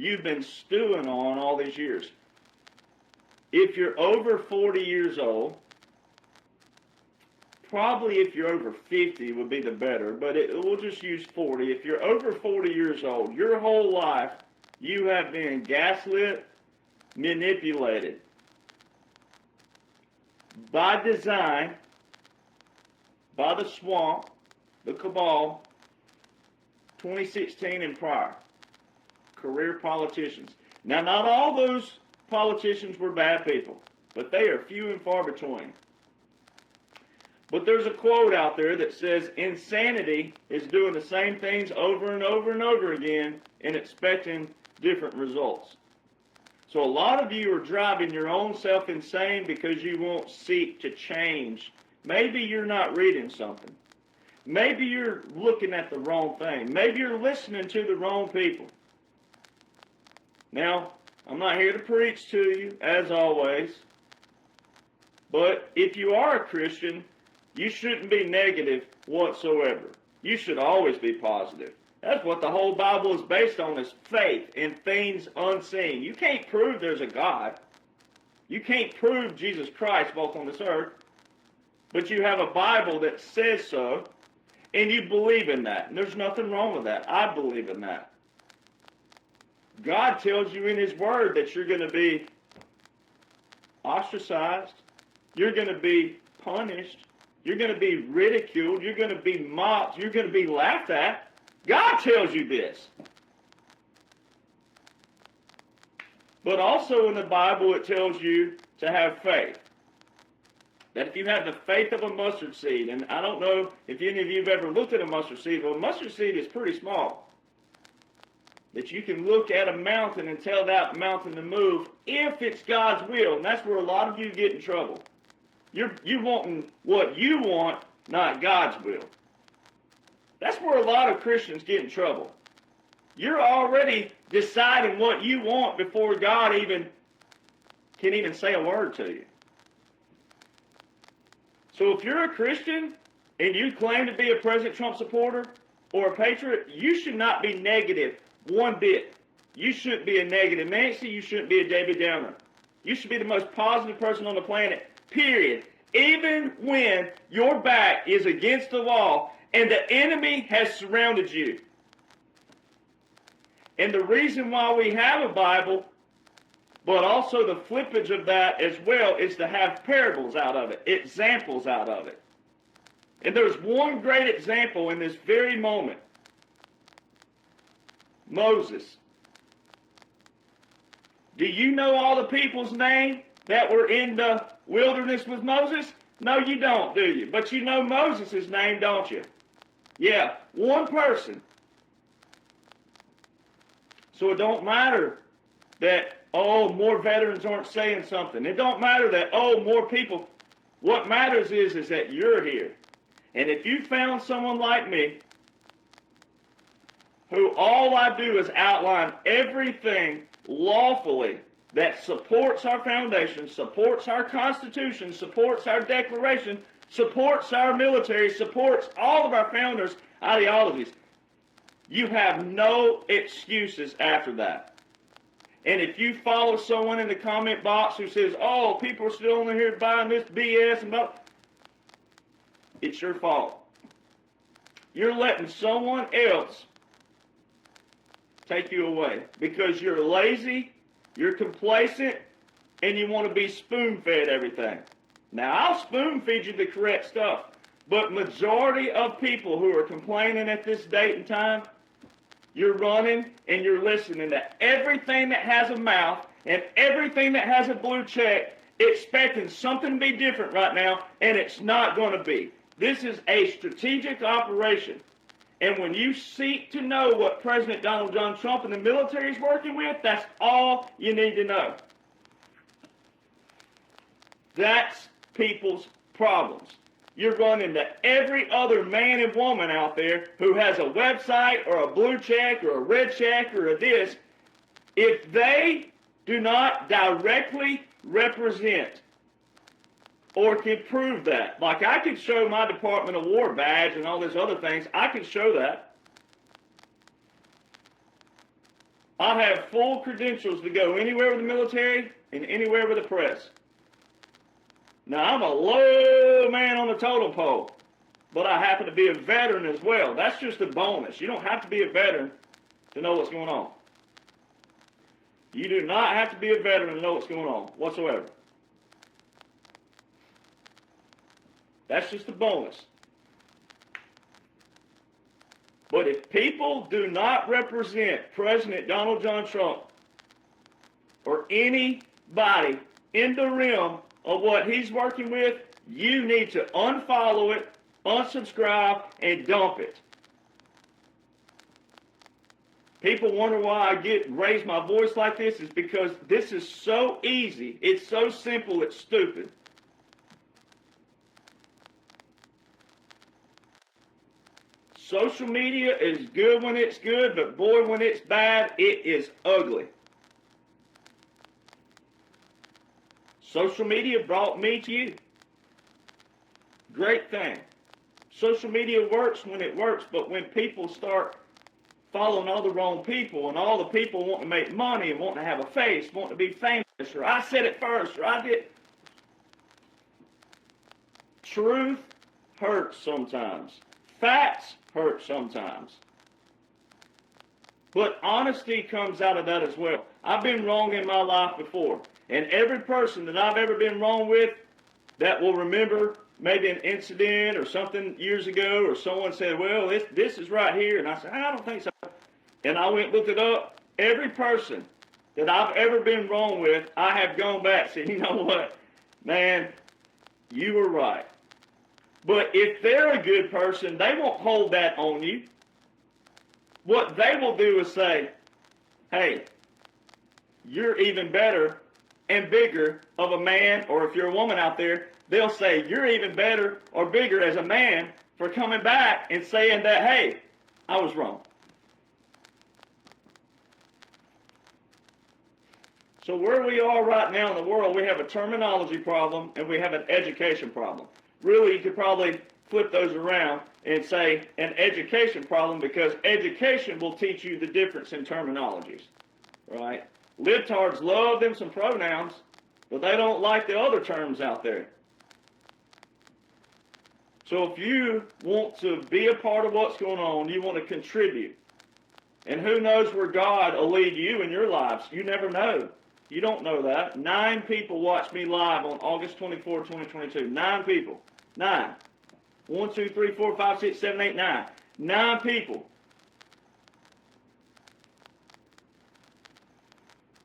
you've been stewing on all these years. If you're over 40 years old, probably if you're over 50 would be the better, but we'll just use 40. If you're over 40 years old, your whole life you have been gaslit, manipulated by design, by the swamp, the cabal, 2016 and prior, career politicians. Now, not all those politicians were bad people, but they are few and far between. But there's a quote out there that says insanity is doing the same things over and over and over again and expecting different results. So a lot of you are driving your own self insane because you won't seek to change. Maybe you're not reading something. Maybe you're looking at the wrong thing. Maybe you're listening to the wrong people. Now, I'm not here to preach to you, as always. But if you are a Christian, you shouldn't be negative whatsoever. You should always be positive. That's what the whole Bible is based on, is faith in things unseen. You can't prove there's a God. You can't prove Jesus Christ walked on this earth. But you have a Bible that says so, and you believe in that. And there's nothing wrong with that. I believe in that. God tells you in His Word that you're going to be ostracized. You're going to be punished. You're going to be ridiculed. You're going to be mocked. You're going to be laughed at. God tells you this. But also in the Bible it tells you to have faith. That if you have the faith of a mustard seed, and I don't know if any of you have ever looked at a mustard seed, but a mustard seed is pretty small. That you can look at a mountain and tell that mountain to move if it's God's will. And that's where a lot of you get in trouble. You're wanting what you want, not God's will. That's where a lot of Christians get in trouble. You're already deciding what you want before God can even say a word to you. So if you're a Christian and you claim to be a President Trump supporter or a patriot, you should not be negative one bit. You shouldn't be a negative Nancy. You shouldn't be a David Downer. You should be the most positive person on the planet, period. Even when your back is against the wall and the enemy has surrounded you. And the reason why we have a Bible, but also the flippage of that as well, is to have parables out of it, examples out of it. And there's one great example in this very moment. Moses. Do you know all the people's name that were in the wilderness with Moses? No, you don't, do you? But you know Moses' name, don't you? Yeah, one person. So it don't matter that, more veterans aren't saying something. It don't matter that, more people. What matters is that you're here. And if you found someone like me, who all I do is outline everything lawfully that supports our foundation, supports our Constitution, supports our Declaration, supports our military, supports all of our founders' ideologies, you have no excuses after that. And if you follow someone in the comment box who says, people are still only here buying this BS, and blah, it's your fault. You're letting someone else take you away because you're lazy, you're complacent, and you want to be spoon-fed everything. Now, I'll spoon-feed you the correct stuff, but majority of people who are complaining at this date and time, you're running and you're listening to everything that has a mouth and everything that has a blue check, expecting something to be different right now, and it's not going to be. This is a strategic operation. And when you seek to know what President Donald John Trump and the military is working with, that's all you need to know. That's people's problems. You're running to every other man and woman out there who has a website or a blue check or a red check or a this. If they do not directly represent or can prove that, like I could show my Department of War badge and all these other things, I could show that. I have full credentials to go anywhere with the military and anywhere with the press. Now, I'm a low man on the totem pole, but I happen to be a veteran as well. That's just a bonus. You don't have to be a veteran to know what's going on. You do not have to be a veteran to know what's going on whatsoever. That's just a bonus. But if people do not represent President Donald John Trump or anybody in the realm of what he's working with, you need to unfollow it, unsubscribe, and dump it. People wonder why I raise my voice like this. Is because this is so easy. It's so simple, it's stupid. Social media is good when it's good, but boy, when it's bad, it is ugly. Social media brought me to you. Great thing. Social media works when it works, but when people start following all the wrong people and all the people want to make money and want to have a face, want to be famous, or I said it first, or I did. Truth hurts sometimes. Facts hurt sometimes. But honesty comes out of that as well. I've been wrong in my life before. And every person that I've ever been wrong with that will remember maybe an incident or something years ago, or someone said, well, this is right here. And I said, I don't think so. And I went and looked it up. Every person that I've ever been wrong with, I have gone back and said, you know what, man, you were right. But if they're a good person, they won't hold that on you. What they will do is say, hey, you're even better and bigger of a man, or if you're a woman out there, they'll say, you're even better or bigger as a man for coming back and saying that, hey, I was wrong. So where we are right now in the world, we have a terminology problem and we have an education problem. Really, you could probably flip those around and say an education problem, because education will teach you the difference in terminologies, right? Libtards love them some pronouns, but they don't like the other terms out there. So if you want to be a part of what's going on, you want to contribute, and who knows where God will lead you in your lives. You never know. You don't know that. 9 people watched me live on August 24, 2022. 9 people. 9. 1, 2, 3, 4, 5, 6, 7, 8, 9. 9 people.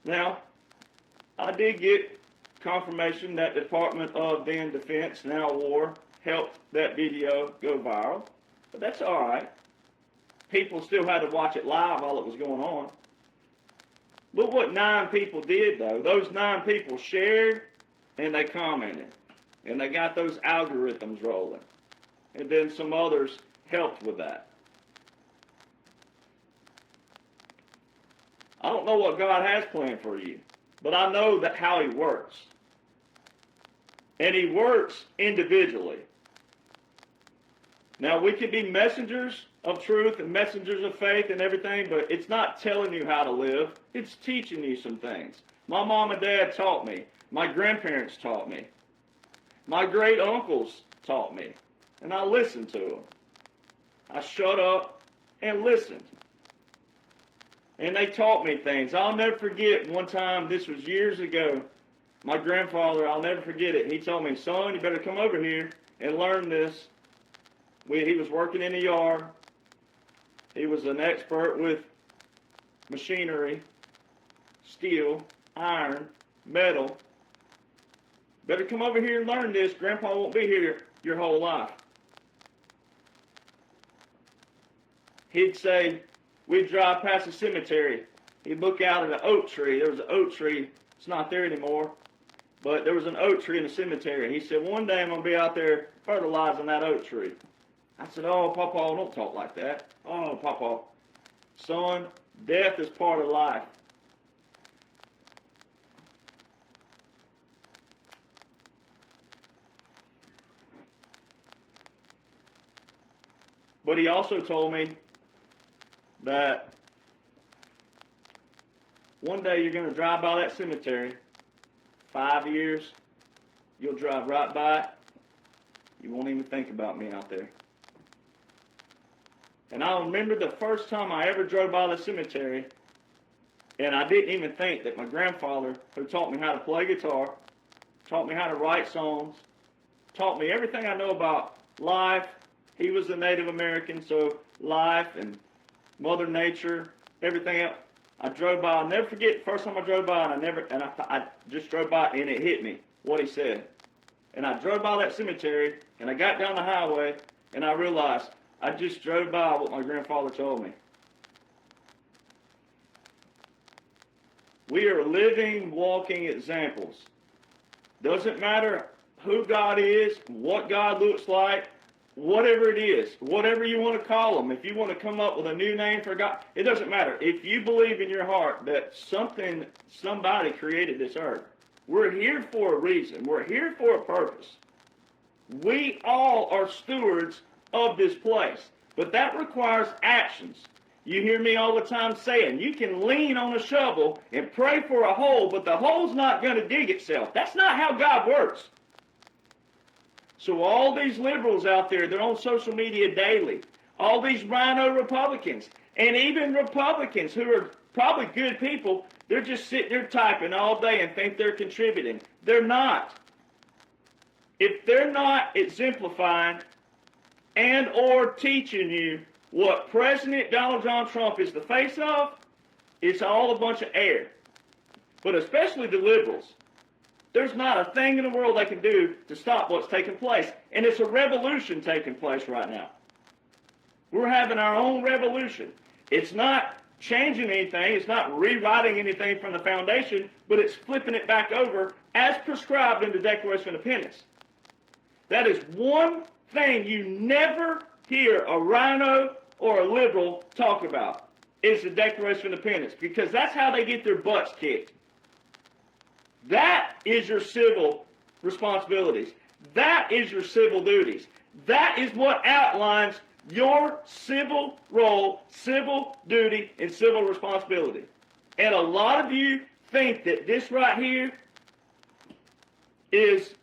Now, I did get confirmation that Department of then Defense, now War, helped that video go viral. But that's all right. People still had to watch it live while it was going on. But what 9 people did, though, those 9 people shared and they commented. And they got those algorithms rolling. And then some others helped with that. I don't know what God has planned for you, but I know that how He works. And He works individually. Now, we can be messengers of truth and messengers of faith and everything, but it's not telling you how to live. It's teaching you some things. My mom and dad taught me. My grandparents taught me. My great uncles taught me. And I listened to them. I shut up and listened. And they taught me things. I'll never forget one time, this was years ago, my grandfather, I'll never forget it. He told me, son, you better come over here and learn this. He was working in the yard. He was an expert with machinery, steel, iron, metal. Better come over here and learn this. Grandpa won't be here your whole life. He'd say, we'd drive past the cemetery. He'd look out at an oak tree. There was an oak tree. It's not there anymore. But there was an oak tree in the cemetery. He said, one day I'm going to be out there fertilizing that oak tree. I said, oh, Papa, don't talk like that. Oh, Papa. Son, death is part of life. But he also told me that One day you're going to drive by that cemetery. 5 years, you'll drive right by it. You won't even think about me out there. And I remember the first time I ever drove by the cemetery, and I didn't even think that my grandfather, who taught me how to play guitar, taught me how to write songs, taught me everything I know about life. He was a Native American, so life and Mother Nature, everything else. I drove by. I'll never forget the first time I drove by, and I just drove by, and it hit me what he said. And I drove by that cemetery, and I got down the highway, and I realized I just drove by what my grandfather told me. We are living, walking examples. Doesn't matter who God is, what God looks like, whatever it is, whatever you want to call them. If you want to come up with a new name for God, it doesn't matter. If you believe in your heart that somebody created this earth, we're here for a reason. We're here for a purpose. We all are stewards of this place, but that requires actions. You hear me all the time saying, you can lean on a shovel and pray for a hole, but the hole's not going to dig itself. That's not how God works. So all these liberals out there, they're on social media daily. All these rhino Republicans, and even Republicans who are probably good people, they're just sitting there typing all day and think they're contributing. They're not. If they're not exemplifying and or teaching you what President Donald John Trump is the face of, it's all a bunch of air. But especially the liberals. There's not a thing in the world they can do to stop what's taking place. And it's a revolution taking place right now. We're having our own revolution. It's not changing anything. It's not rewriting anything from the foundation, but it's flipping it back over as prescribed in the Declaration of Independence. That is one thing you never hear a rhino or a liberal talk about, is the Declaration of Independence, because that's how they get their butts kicked. That is your civil responsibilities. That is your civil duties. That is what outlines your civil role, civil duty, and civil responsibility. And a lot of you think that this right here is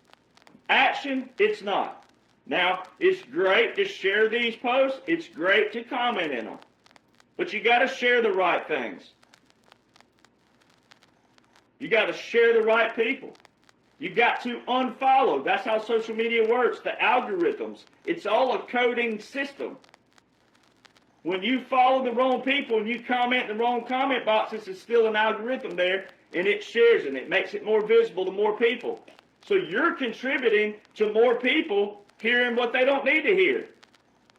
action. It's not. Now, it's great to share these posts. It's great to comment in them. But you got to share the right things. You got to share the right people. You got to unfollow. That's how social media works. The algorithms. It's all a coding system. When you follow the wrong people and you comment in the wrong comment boxes, it's still an algorithm there, and it shares it. It makes it more visible to more people. So you're contributing to more people hearing what they don't need to hear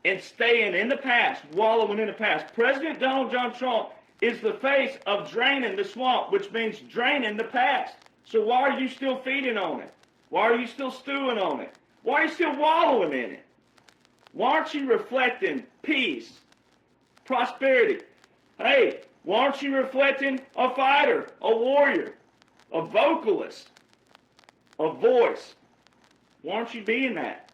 and staying in the past, wallowing in the past. President Donald John Trump is the face of draining the swamp, which means draining the past. So why are you still feeding on it? Why are you still stewing on it? Why are you still wallowing in it? Why aren't you reflecting peace, prosperity? Hey, why aren't you reflecting a fighter, a warrior, a vocalist, a voice? Why aren't you being that?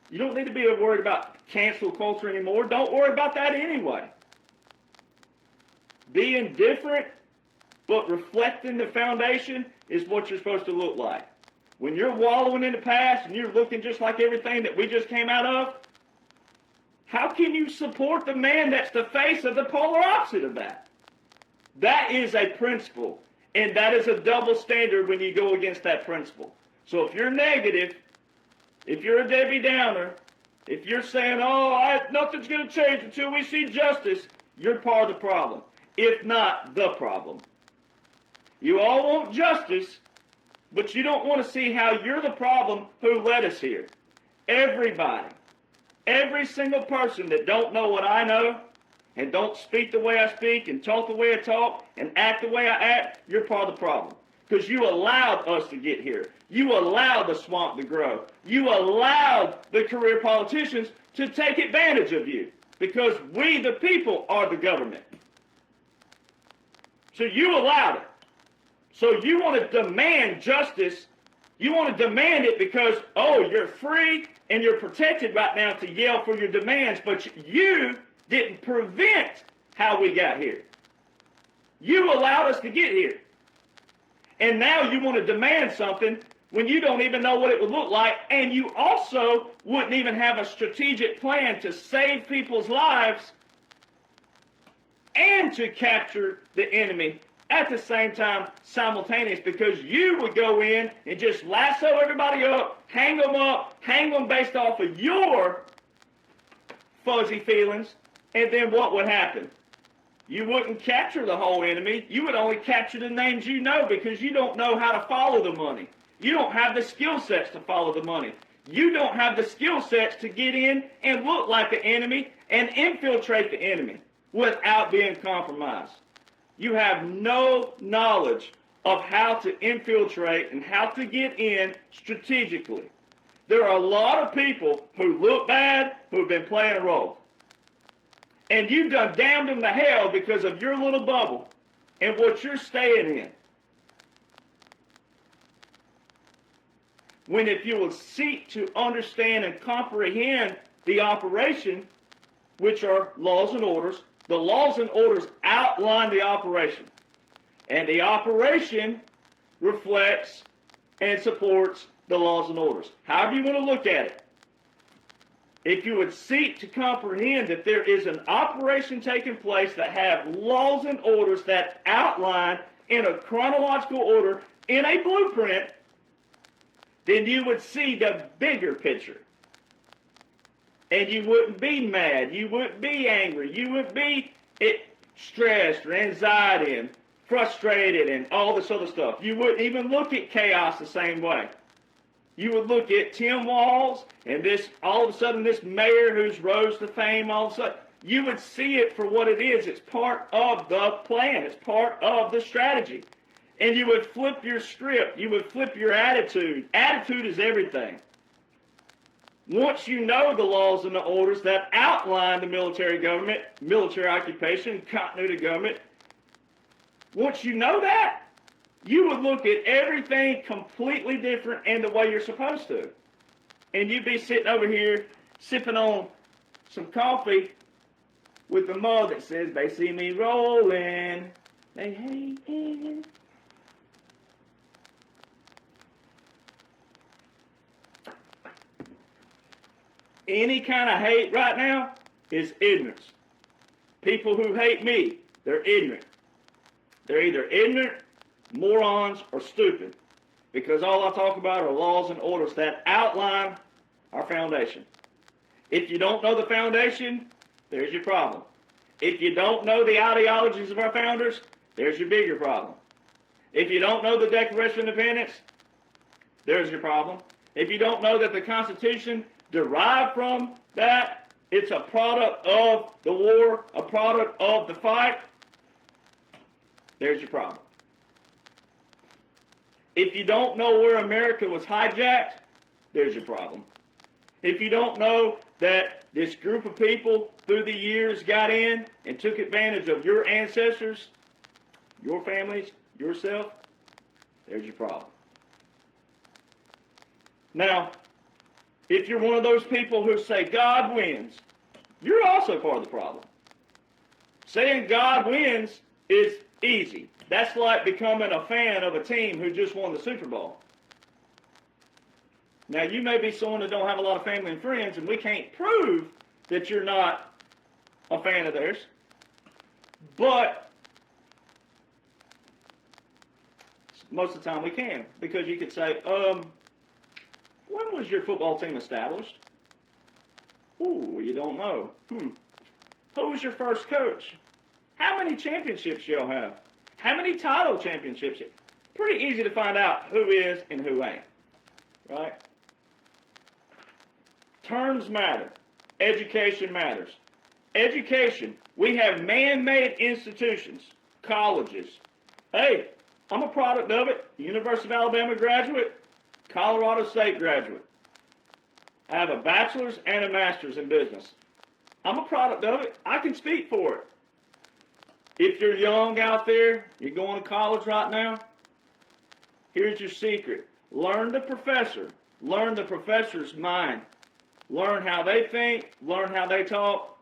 You don't need to be worried about cancel culture anymore. Don't worry about that anyway. Being different, but reflecting the foundation is what you're supposed to look like. When you're wallowing in the past and you're looking just like everything that we just came out of, how can you support the man that's the face of the polar opposite of that? That is a principle, and that is a double standard when you go against that principle. So if you're negative, if you're a Debbie Downer, if you're saying, nothing's going to change until we see justice, you're part of the problem, if not the problem. You all want justice, but you don't want to see how you're the problem who led us here. Everybody, every single person that don't know what I know and don't speak the way I speak and talk the way I talk and act the way I act, you're part of the problem. Because you allowed us to get here. You allowed the swamp to grow. You allowed the career politicians to take advantage of you. Because we, the people, are the government. So you allowed it. So you want to demand justice. You want to demand it because, you're free and you're protected right now to yell for your demands, but you didn't prevent how we got here. You allowed us to get here. And now you want to demand something when you don't even know what it would look like, and you also wouldn't even have a strategic plan to save people's lives and to capture the enemy at the same time, simultaneous, because you would go in and just lasso everybody up, hang them based off of your fuzzy feelings, and then what would happen? You wouldn't capture the whole enemy. You would only capture the names you know, because you don't know how to follow the money. You don't have the skill sets to follow the money. You don't have the skill sets to get in and look like the enemy and infiltrate the enemy without being compromised. You have no knowledge of how to infiltrate and how to get in strategically. There are a lot of people who look bad who have been playing a role. And you've done damned them to hell because of your little bubble and what you're staying in. When if you will seek to understand and comprehend the operation, which are laws and orders, the laws and orders outline the operation. And the operation reflects and supports the laws and orders. However you want to look at it. If you would seek to comprehend that there is an operation taking place that have laws and orders that outline in a chronological order in a blueprint, then you would see the bigger picture. And you wouldn't be mad, you wouldn't be angry, you wouldn't be stressed or anxiety and frustrated and all this other stuff. You wouldn't even look at chaos the same way. You would look at Tim Walz and this, all of a sudden, this mayor who's rose to fame, all of a sudden, you would see it for what it is. It's part of the plan. It's part of the strategy. And you would flip your script. You would flip your attitude. Attitude is everything. Once you know the laws and the orders that outline the military government, military occupation, continuity of government, once you know that, you would look at everything completely different and the way you're supposed to. And you'd be sitting over here sipping on some coffee with a mug that says, "They see me rolling, they hate me." Any kind of hate right now is ignorance. People who hate me, they're ignorant. They're either ignorant, morons, or stupid. Because all I talk about are laws and orders that outline our foundation. If you don't know the foundation, there's your problem. If you don't know the ideologies of our founders, there's your bigger problem. If you don't know the Declaration of Independence, there's your problem. If you don't know that the Constitution derived from that, it's a product of the war, a product of the fight, there's your problem. If you don't know where America was hijacked, there's your problem. If you don't know that this group of people through the years got in and took advantage of your ancestors, your families, yourself, there's your problem. Now, if you're one of those people who say God wins, you're also part of the problem. Saying God wins is easy. That's like becoming a fan of a team who just won the Super Bowl. Now, you may be someone that don't have a lot of family and friends, and we can't prove that you're not a fan of theirs. But most of the time we can, because you could say, when was your football team established? Ooh, you don't know. Who was your first coach? How many championships y'all have? How many title championships? Pretty easy to find out who is and who ain't, right? Terms matter. Education matters. Education. We have man-made institutions, colleges. Hey, I'm a product of it. University of Alabama graduate, Colorado State graduate. I have a bachelor's and a master's in business. I'm a product of it. I can speak for it. If you're young out there, you're going to college right now, here's your secret. Learn the professor. Learn the professor's mind. Learn how they think. Learn how they talk.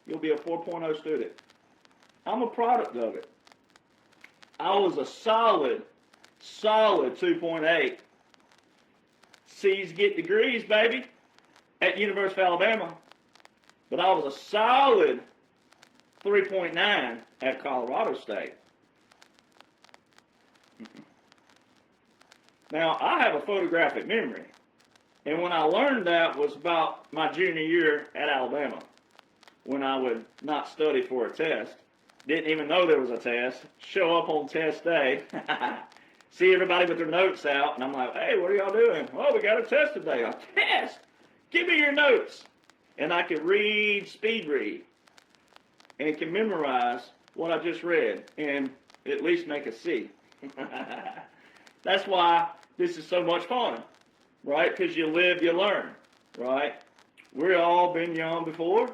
You'll be a 4.0 student. I'm a product of it. I was a solid 2.8. C's get degrees, baby, at University of Alabama. But I was a solid 3.9 at Colorado State. Now, I have a photographic memory. And when I learned that was about my junior year at Alabama, when I would not study for a test. Didn't even know there was a test. Show up on test day. See everybody with their notes out. And I'm like, hey, what are y'all doing? Oh, we got a test today. A test? Give me your notes. And I could speed read, and can memorize what I just read and at least make a C. That's why this is so much fun, right? Because you live, you learn, right? We've all been young before,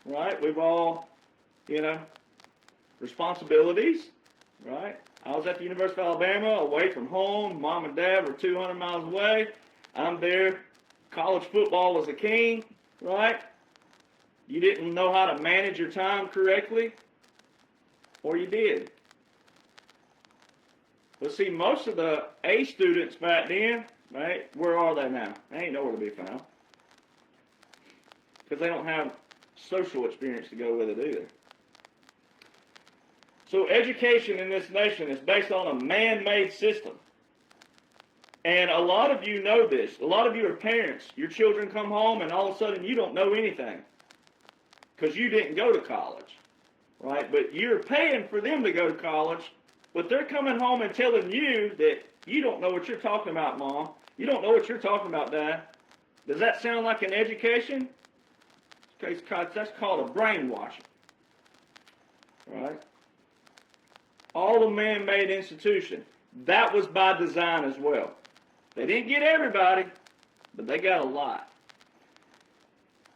right? We've all, responsibilities, right? I was at the University of Alabama, away from home. Mom and Dad were 200 miles away. I'm there. College football was the king, right? You didn't know how to manage your time correctly, or you did. But see, most of the A students back then, right, where are they now? They ain't nowhere to be found. Because they don't have social experience to go with it either. So education in this nation is based on a man-made system. And a lot of you know this. A lot of you are parents. Your children come home and all of a sudden you don't know anything. Because you didn't go to college. Right? But you're paying for them to go to college. But they're coming home and telling you that you don't know what you're talking about, Mom. You don't know what you're talking about, Dad. Does that sound like an education? That's called a brainwashing. Right? All the man-made institution. That was by design as well. They didn't get everybody, but they got a lot.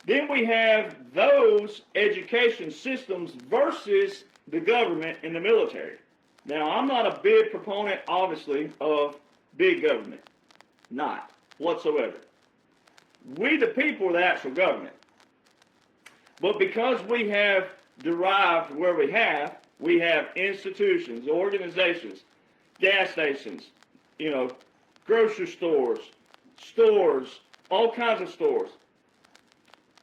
Then we have those education systems versus the government and the military. Now, I'm not a big proponent, obviously, of big government. Not whatsoever. We, the people, are the actual government. But because we have derived where we have institutions, organizations, gas stations, grocery stores, all kinds of stores.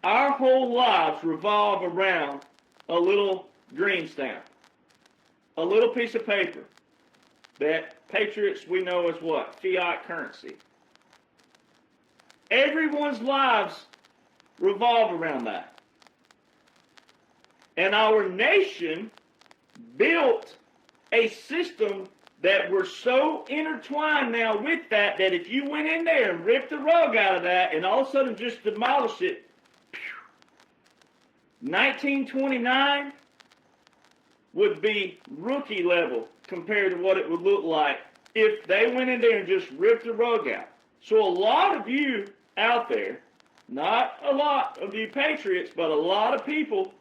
Our whole lives revolve around a little green stamp, a little piece of paper that patriots we know as what? Fiat currency. Everyone's lives revolve around that. And our nation built a system that we're so intertwined now with that if you went in there and ripped the rug out of that and all of a sudden just demolished it, 1929 would be rookie level compared to what it would look like if they went in there and just ripped the rug out. So a lot of you out there, not a lot of you patriots, but a lot of people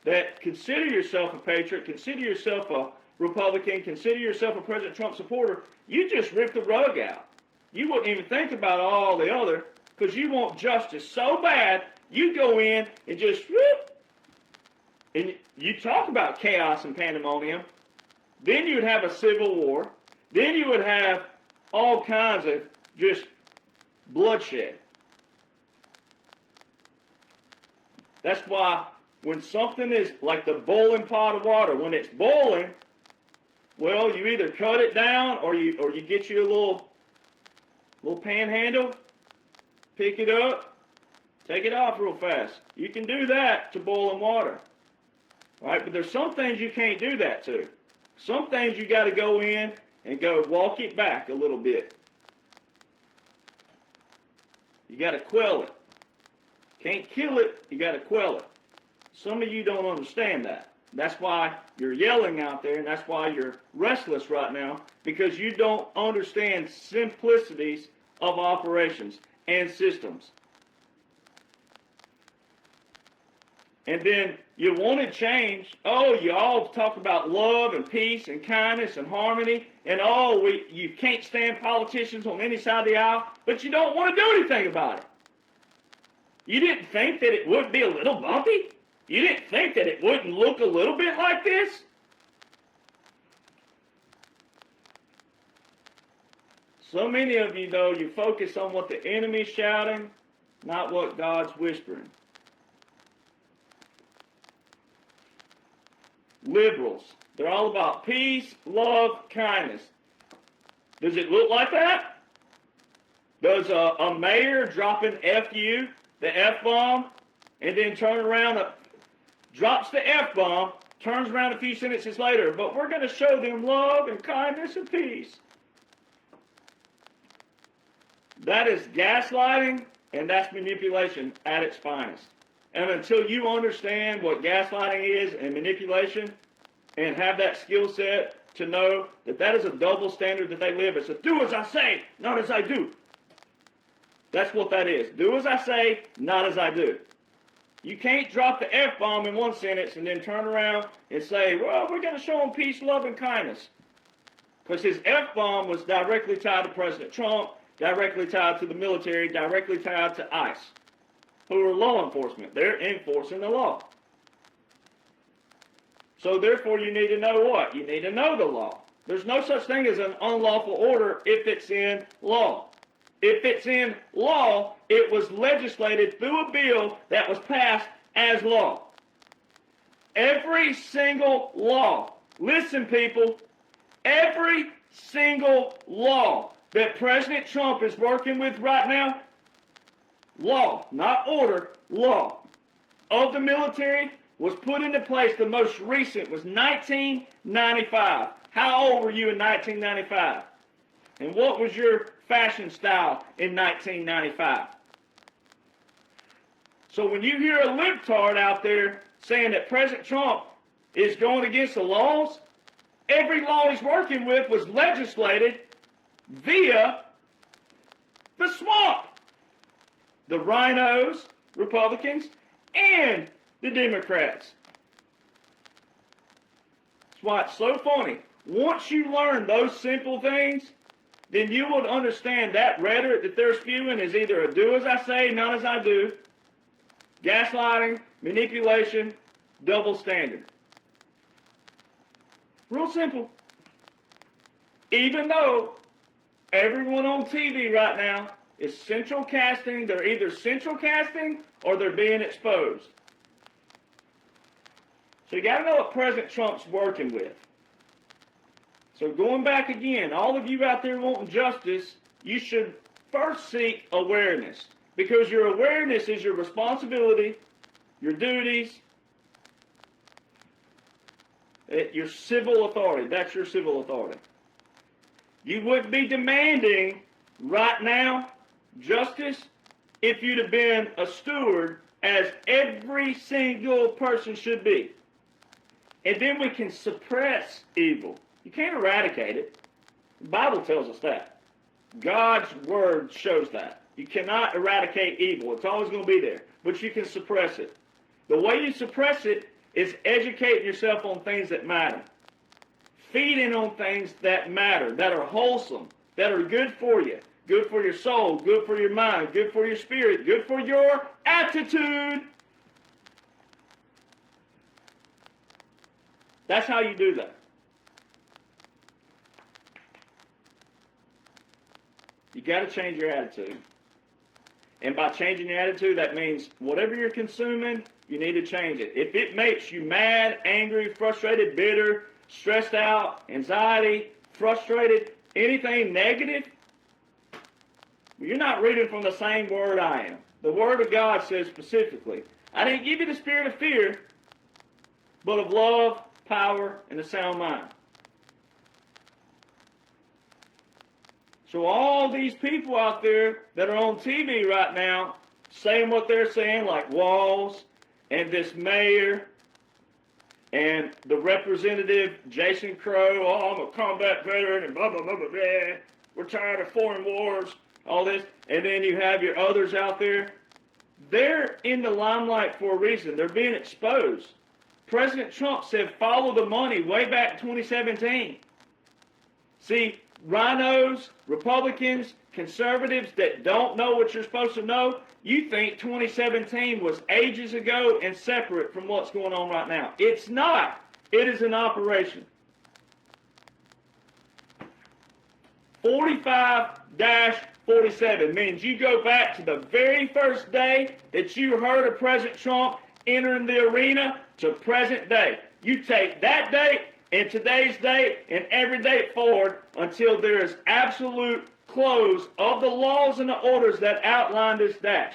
that consider yourself a patriot, consider yourself a Republican, consider yourself a President Trump supporter, you just rip the rug out. You wouldn't even think about all the other, because you want justice so bad, you go in and just whoop. And you talk about chaos and pandemonium. Then you would have a civil war. Then you would have all kinds of just bloodshed. That's why when something is like the boiling pot of water, when it's boiling, well, you either cut it down or you get you a little panhandle, pick it up, take it off real fast. You can do that to boiling water. Right? But there's some things you can't do that to. Some things you got to go in and go walk it back a little bit. You got to quell it. Can't kill it, you got to quell it. Some of you don't understand that. That's why you're yelling out there, and that's why you're restless right now, because you don't understand simplicities of operations and systems. And then you wanted change. Oh, you all talk about love and peace and kindness and harmony, and you can't stand politicians on any side of the aisle, but you don't want to do anything about it. You didn't think that it would be a little bumpy? You didn't think that it wouldn't look a little bit like this? So many of you, though, you focus on what the enemy's shouting, not what God's whispering. Liberals, they're all about peace, love, kindness. Does it look like that? Does a mayor drop an F-U, the F-bomb, and then turn around, drops the F-bomb, turns around a few sentences later, but we're going to show them love and kindness and peace. That is gaslighting, and that's manipulation at its finest. And until you understand what gaslighting is and manipulation, and have that skill set to know that that is a double standard that they live. It's a do as I say, not as I do. That's what that is. Do as I say, not as I do. You can't drop the F-bomb in one sentence and then turn around and say, well, we're going to show them peace, love, and kindness. Because his F-bomb was directly tied to President Trump, directly tied to the military, directly tied to ICE, who are law enforcement. They're enforcing the law. So therefore, you need to know what? You need to know the law. There's no such thing as an unlawful order if it's in law. If it's in law, it was legislated through a bill that was passed as law. Every single law, listen people, every single law that President Trump is working with right now, law, not order, law, of the military was put into place. The most recent was 1995. How old were you in 1995? And what was your fashion style in 1995? So when you hear a libtard out there saying that President Trump is going against the laws, every law he's working with was legislated via the swamp. The rhinos, Republicans, and the Democrats. That's why it's so funny. Once you learn those simple things, then you would understand that rhetoric that they're spewing is either a do as I say, not as I do, gaslighting, manipulation, double standard. Real simple. Even though everyone on TV right now is central casting, they're either central casting or they're being exposed. So you got to know what President Trump's working with. So going back again, all of you out there wanting justice, you should first seek awareness. Because your awareness is your responsibility, your duties, your civil authority. That's your civil authority. You wouldn't be demanding right now justice if you'd have been a steward, as every single person should be. And then we can suppress evil. You can't eradicate it. The Bible tells us that. God's word shows that. You cannot eradicate evil. It's always going to be there. But you can suppress it. The way you suppress it is educating yourself on things that matter. Feeding on things that matter, that are wholesome, that are good for you. Good for your soul, good for your mind, good for your spirit, good for your attitude. That's how you do that. You got to change your attitude. And by changing your attitude, that means whatever you're consuming, you need to change it. If it makes you mad, angry, frustrated, bitter, stressed out, anxiety, frustrated, anything negative, you're not reading from the same word I am. The Word of God says specifically, I didn't give you the spirit of fear, but of love, power, and a sound mind. So all these people out there that are on TV right now saying what they're saying, like Walls and this mayor and the representative Jason Crow, oh, I'm a combat veteran and blah, blah, blah, blah, blah. We're tired of foreign wars, all this. And then you have your others out there. They're in the limelight for a reason. They're being exposed. President Trump said, follow the money way back in 2017. See, rhinos, Republicans, conservatives that don't know what you're supposed to know, you think 2017 was ages ago and separate from what's going on right now. It's not. It is an operation. 45-47 means you go back to the very first day that you heard of President Trump entering the arena to present day. You take that date and today's date and every date forward until there is absolute close of the laws and the orders that outline this dash.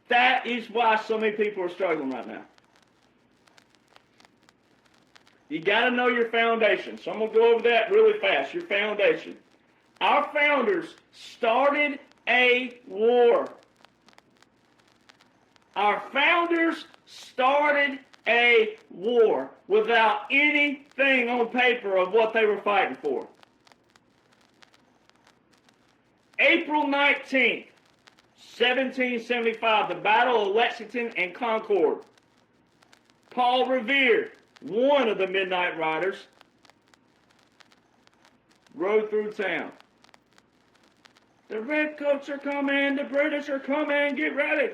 That is why so many people are struggling right now. You got to know your foundation. So I'm going to go over that really fast. Your foundation. Our founders started a war. Our founders started a war without anything on paper of what they were fighting for. April 19th, 1775, the Battle of Lexington and Concord. Paul Revere, one of the Midnight Riders, rode through town. The redcoats are coming, the British are coming, get ready.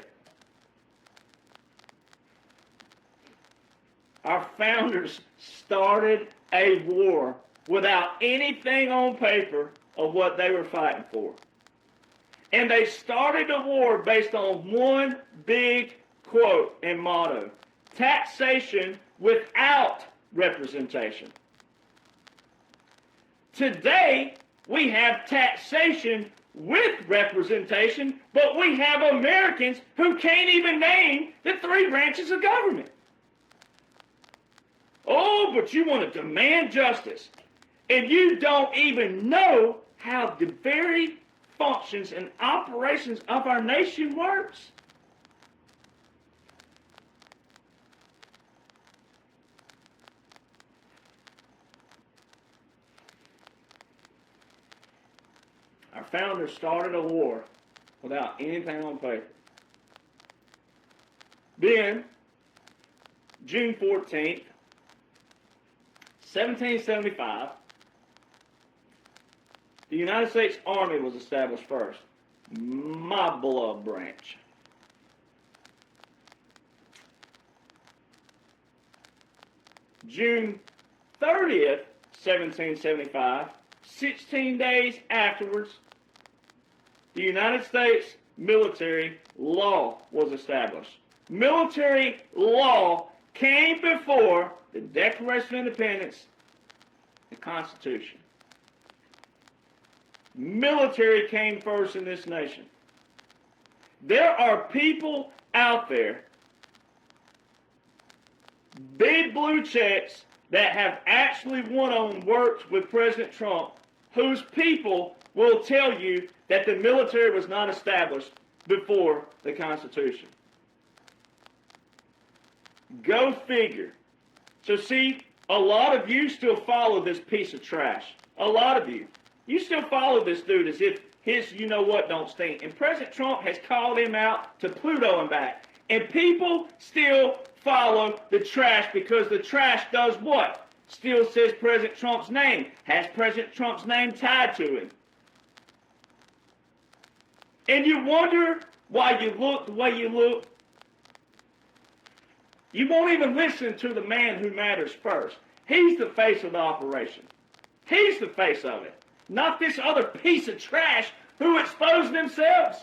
Our founders started a war without anything on paper of what they were fighting for. And they started a war based on one big quote and motto: taxation without representation. Today, we have taxation with representation, but we have Americans who can't even name the three branches of government. Oh, but you want to demand justice, and you don't even know how the very functions and operations of our nation works. Our founders started a war without anything on paper. Then, June 14th, 1775, the United States Army was established first. My blood branch. June 30th, 1775, 16 days afterwards, the United States military law was established. Military law came before the Declaration of Independence, the Constitution. Military came first in this nation. There are people out there, big blue checks, that have actually went on worked with President Trump, whose people will tell you that the military was not established before the Constitution. Go figure. So see, a lot of you still follow this piece of trash. A lot of you. You still follow this dude as if his you-know-what don't stink. And President Trump has called him out to Pluto and back. And people still follow the trash because the trash does what? Still says President Trump's name. Has President Trump's name tied to him. And you wonder why you look the way you look. You won't even listen to the man who matters first. He's the face of the operation. He's the face of it. Not this other piece of trash who exposed themselves.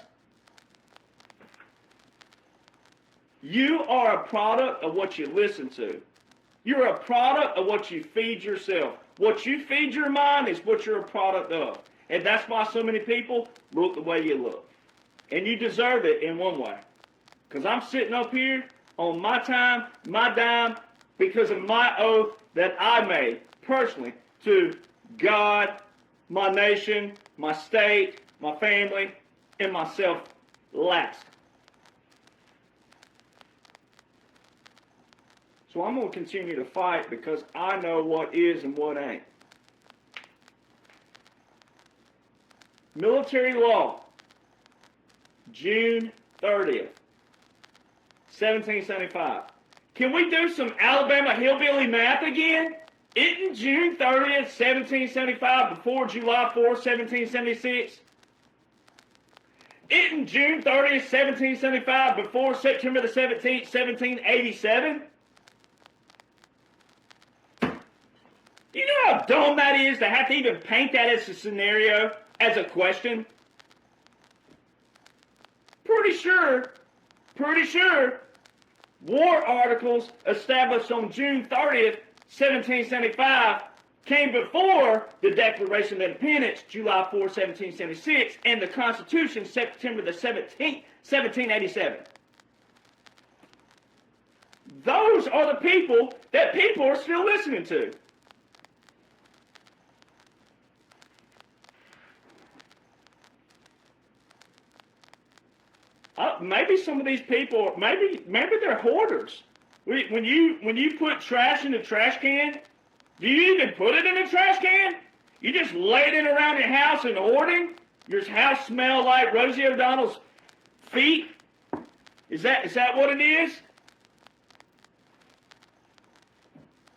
You are a product of what you listen to. You're a product of what you feed yourself. What you feed your mind is what you're a product of. And that's why so many people look the way you look. And you deserve it in one way. Because I'm sitting up here on my time, my dime, because of my oath that I made personally to God, my nation, my state, my family, and myself last. So I'm going to continue to fight because I know what is and what ain't. Military law, June 30th, 1775. Can we do some Alabama hillbilly math again? Isn't June 30th, 1775 before July 4th, 1776? Isn't June 30th, 1775 before September the 17th, 1787? You know how dumb that is to have to even paint that as a scenario, as a question? Pretty sure, war articles established on June 30th, 1775, came before the Declaration of Independence, July 4, 1776, and the Constitution, September the 17th, 1787. Those are the people that people are still listening to. Maybe some of these people, maybe they're hoarders. When you put trash in the trash can, do you even put it in a trash can? You just lay it around your house and hoarding? Your house smell like Rosie O'Donnell's feet? Is that what it is?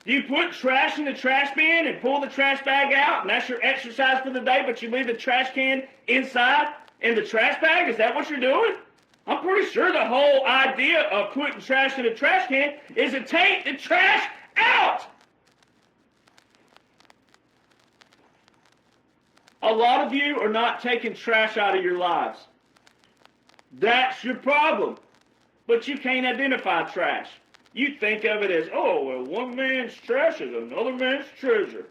Do you put trash in the trash bin and pull the trash bag out, and that's your exercise for the day, but you leave the trash can inside in the trash bag? Is that what you're doing? I'm pretty sure the whole idea of putting trash in a trash can is to take the trash out. A lot of you are not taking trash out of your lives. That's your problem. But you can't identify trash. You think of it as, oh, well, one man's trash is another man's treasure.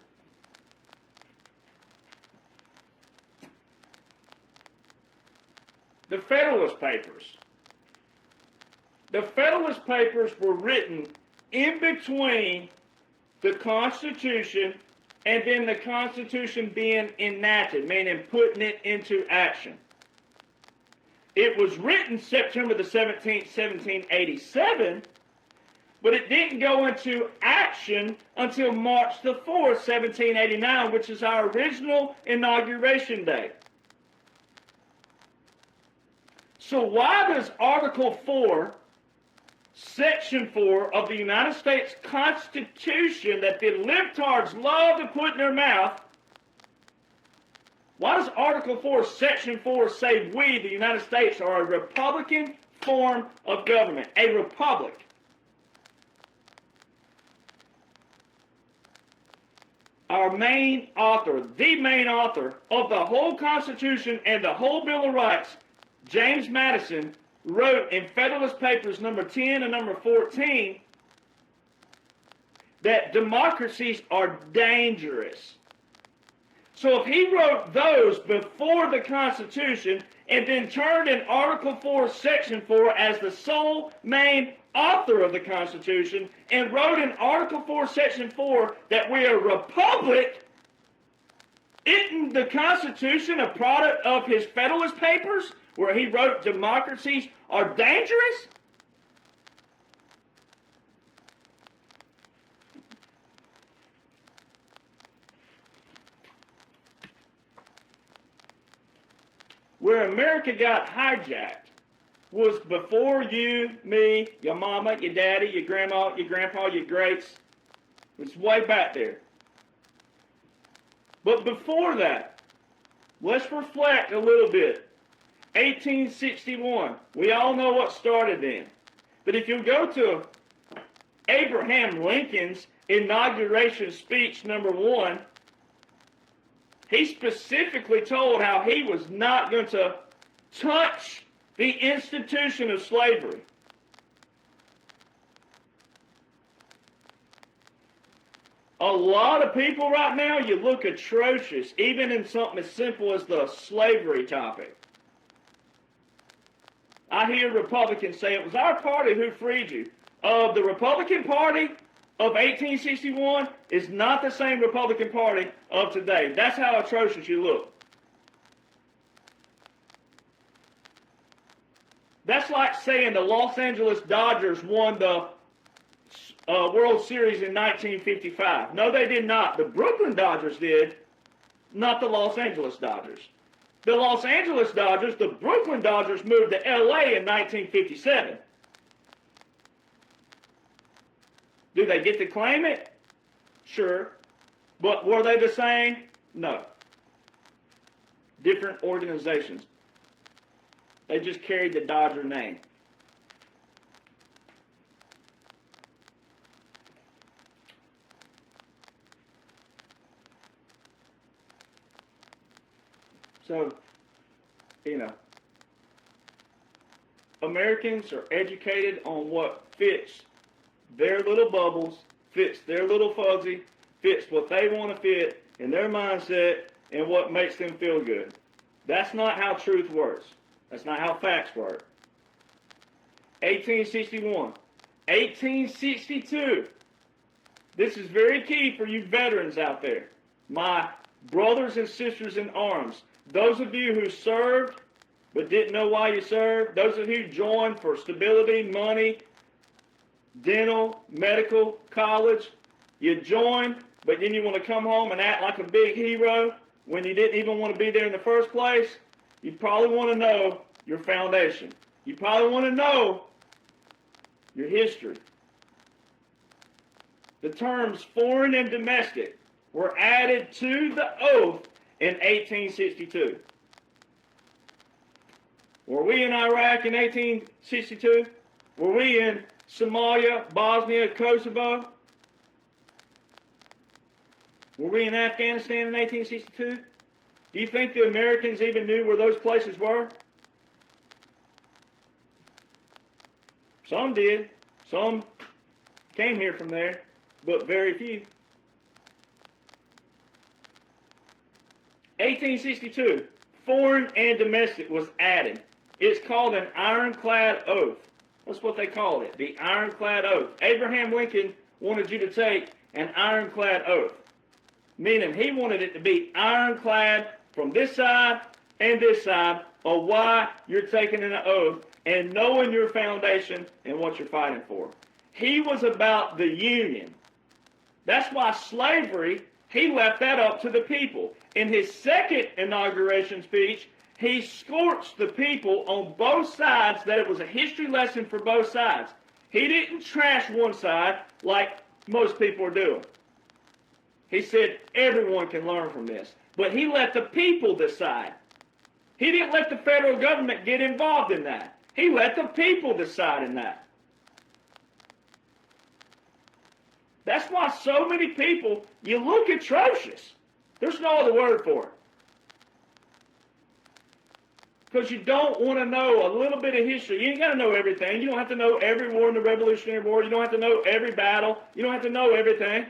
The Federalist Papers. The Federalist Papers were written in between the Constitution and then the Constitution being enacted, meaning putting it into action. It was written September the 17th, 1787, but it didn't go into action until March the 4th, 1789, which is our original inauguration day. So why does Article 4, Section 4 of the United States Constitution that the libtards love to put in their mouth, why does Article 4, Section 4 say we, the United States, are a Republican form of government, a republic? Our main author, the main author of the whole Constitution and the whole Bill of Rights, James Madison, wrote in Federalist Papers number 10 and number 14 that democracies are dangerous. So if he wrote those before the Constitution and then turned in Article 4, Section 4 as the sole main author of the Constitution and wrote in Article 4, Section 4 that we are a republic, isn't the Constitution a product of his Federalist Papers where he wrote democracies are dangerous? Where America got hijacked was before you, me, your mama, your daddy, your grandma, your grandpa, your greats. It's way back there. But before that, let's reflect a little bit. 1861. We all know what started then. But if you go to Abraham Lincoln's inauguration speech number 1, he specifically told how he was not going to touch the institution of slavery. A lot of people right now, you look atrocious, even in something as simple as the slavery topic. I hear Republicans say it was our party who freed you. The Republican Party of 1861 is not the same Republican Party of today. That's how atrocious you look. That's like saying the Los Angeles Dodgers won the World Series in 1955. No, they did not. The Brooklyn Dodgers did, not the Los Angeles Dodgers. The Los Angeles Dodgers, the Brooklyn Dodgers moved to LA in 1957. Do they get to claim it? Sure. But were they the same? No. Different organizations. They just carried the Dodger name. So, Americans are educated on what fits their little bubbles, fits their little fuzzy, fits what they want to fit in their mindset and what makes them feel good. That's not how truth works. That's not how facts work. 1861. 1862. This is very key for you veterans out there. My brothers and sisters in arms. Those of you who served but didn't know why you served. Those of you who joined for stability, money, dental, medical, college. You joined, but then you want to come home and act like a big hero when you didn't even want to be there in the first place. You probably want to know your foundation. You probably want to know your history. The terms foreign and domestic were added to the oath in 1862. Were we in Iraq in 1862? Were we in Somalia, Bosnia, Kosovo? Were we in Afghanistan in 1862? Do you think the Americans even knew where those places were? Some did. Some came here from there, but very few. 1862, foreign and domestic was added. It's called an ironclad oath. That's what they called it, the ironclad oath. Abraham Lincoln wanted you to take an ironclad oath, meaning he wanted it to be ironclad from this side and this side of why you're taking an oath and knowing your foundation and what you're fighting for. He was about the Union. That's why slavery, he left that up to the people. In his second inauguration speech, he scorched the people on both sides that it was a history lesson for both sides. He didn't trash one side like most people are doing. He said everyone can learn from this. But he let the people decide. He didn't let the federal government get involved in that. He let the people decide in that. That's why so many people, you look atrocious. There's no other word for it. Because you don't want to know a little bit of history. You ain't got to know everything. You don't have to know every war in the Revolutionary War. You don't have to know every battle. You don't have to know everything.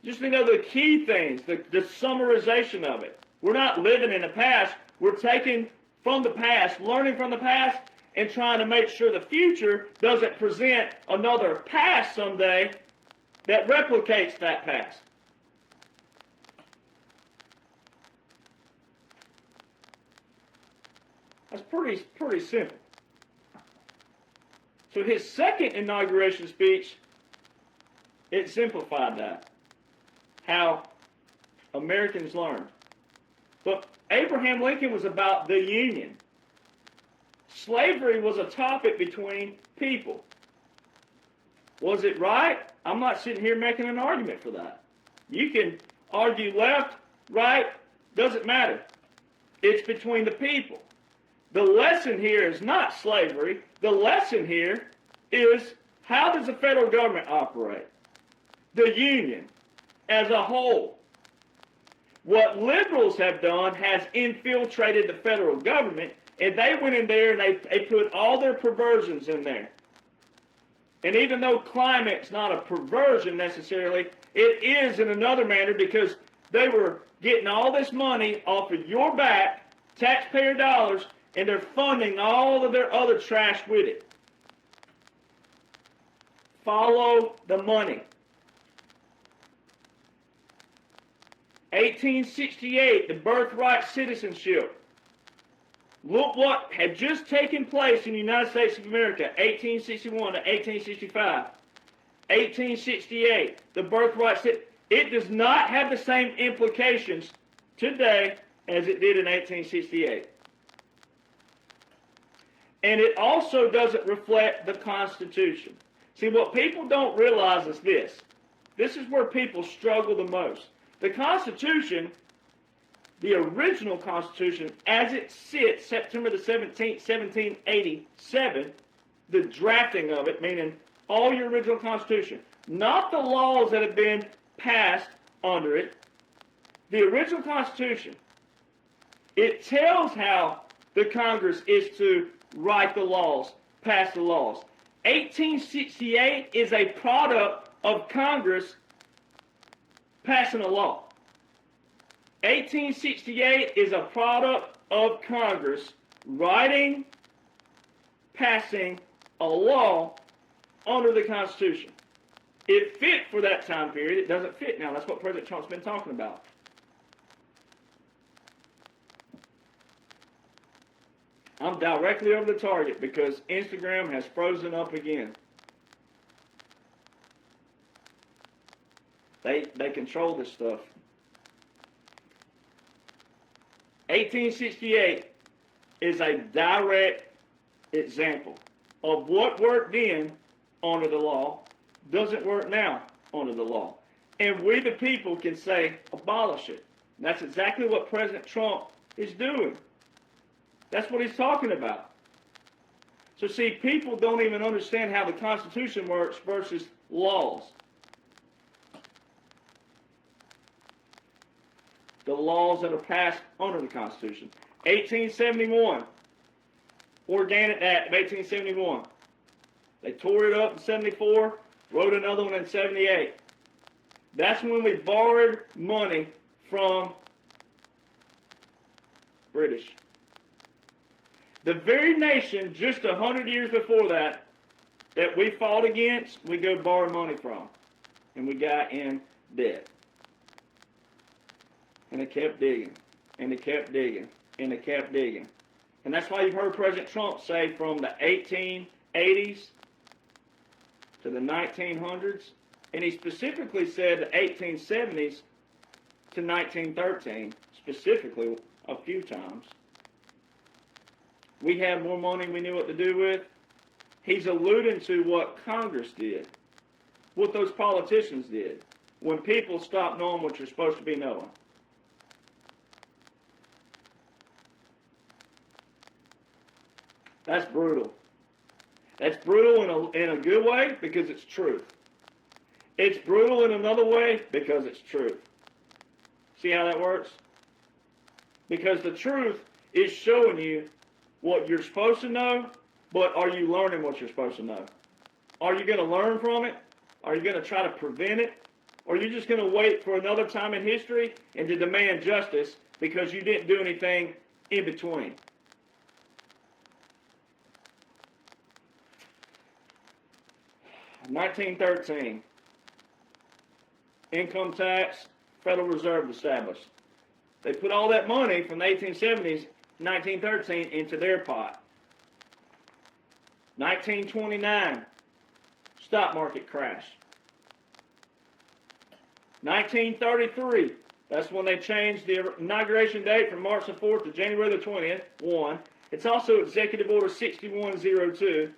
Just to know the key things, the summarization of it. We're not living in the past. We're taking from the past, learning from the past, and trying to make sure the future doesn't present another past someday that replicates that past. That's pretty simple. So his second inauguration speech, it simplified that, how Americans learned. But Abraham Lincoln was about the Union. Slavery was a topic between people. Was it right? I'm not sitting here making an argument for that. You can argue left, right, doesn't matter. It's between the people. The lesson here is not slavery. The lesson here is, how does the federal government operate? The Union as a whole. What liberals have done has infiltrated the federal government, and they went in there and they put all their perversions in there. And even though climate's not a perversion necessarily, it is in another manner, because they were getting all this money off of your back, taxpayer dollars, and they're funding all of their other trash with it. Follow the money. 1868, the birthright citizenship. Look what had just taken place in the United States of America, 1861 to 1865. 1868, the birthright citizenship. It does not have the same implications today as it did in 1868. And it also doesn't reflect the Constitution. See, what people don't realize is this. This is where people struggle the most. The Constitution, the original Constitution, as it sits, September the 17th, 1787, the drafting of it, meaning all your original Constitution, not the laws that have been passed under it, the original Constitution, It tells how the Congress is to write the laws, pass the laws. 1868 is a product of Congress passing a law. 1868 is a product of Congress writing, passing a law under the Constitution. It fit for that time period. It doesn't fit now. That's what President Trump's been talking about. I'm directly over the target because Instagram has frozen up again. They control this stuff. 1868 is a direct example of what worked then under the law doesn't work now under the law. And we the people can say, abolish it. And that's exactly what President Trump is doing. That's what he's talking about. So see, people don't even understand how the Constitution works versus laws. The laws that are passed under the Constitution. 1871, Organic Act of 1871. They tore it up in 74, wrote another one in 78. That's when we borrowed money from British. The very nation just 100 years before that we fought against, we go borrow money from. And we got in debt. And it kept digging, and it kept digging, and it kept digging. And that's why you've heard President Trump say from the 1880s to the 1900s, and he specifically said the 1870s to 1913, specifically a few times. We had more money we knew what to do with. He's alluding to what Congress did, what those politicians did, when people stopped knowing what you're supposed to be knowing. That's brutal. That's brutal in a good way because it's truth. It's brutal in another way because it's truth. See how that works? Because the truth is showing you what you're supposed to know, but are you learning what you're supposed to know? Are you going to learn from it? Are you going to try to prevent it? Or are you just going to wait for another time in history and to demand justice because you didn't do anything in between? In 1913, income tax, Federal Reserve established. They put all that money from the 1870s, 1913, into their pot. 1929, stock market crash. 1933, that's when they changed the inauguration date from March the 4th to January the 20th, 1. It's also Executive Order 6102,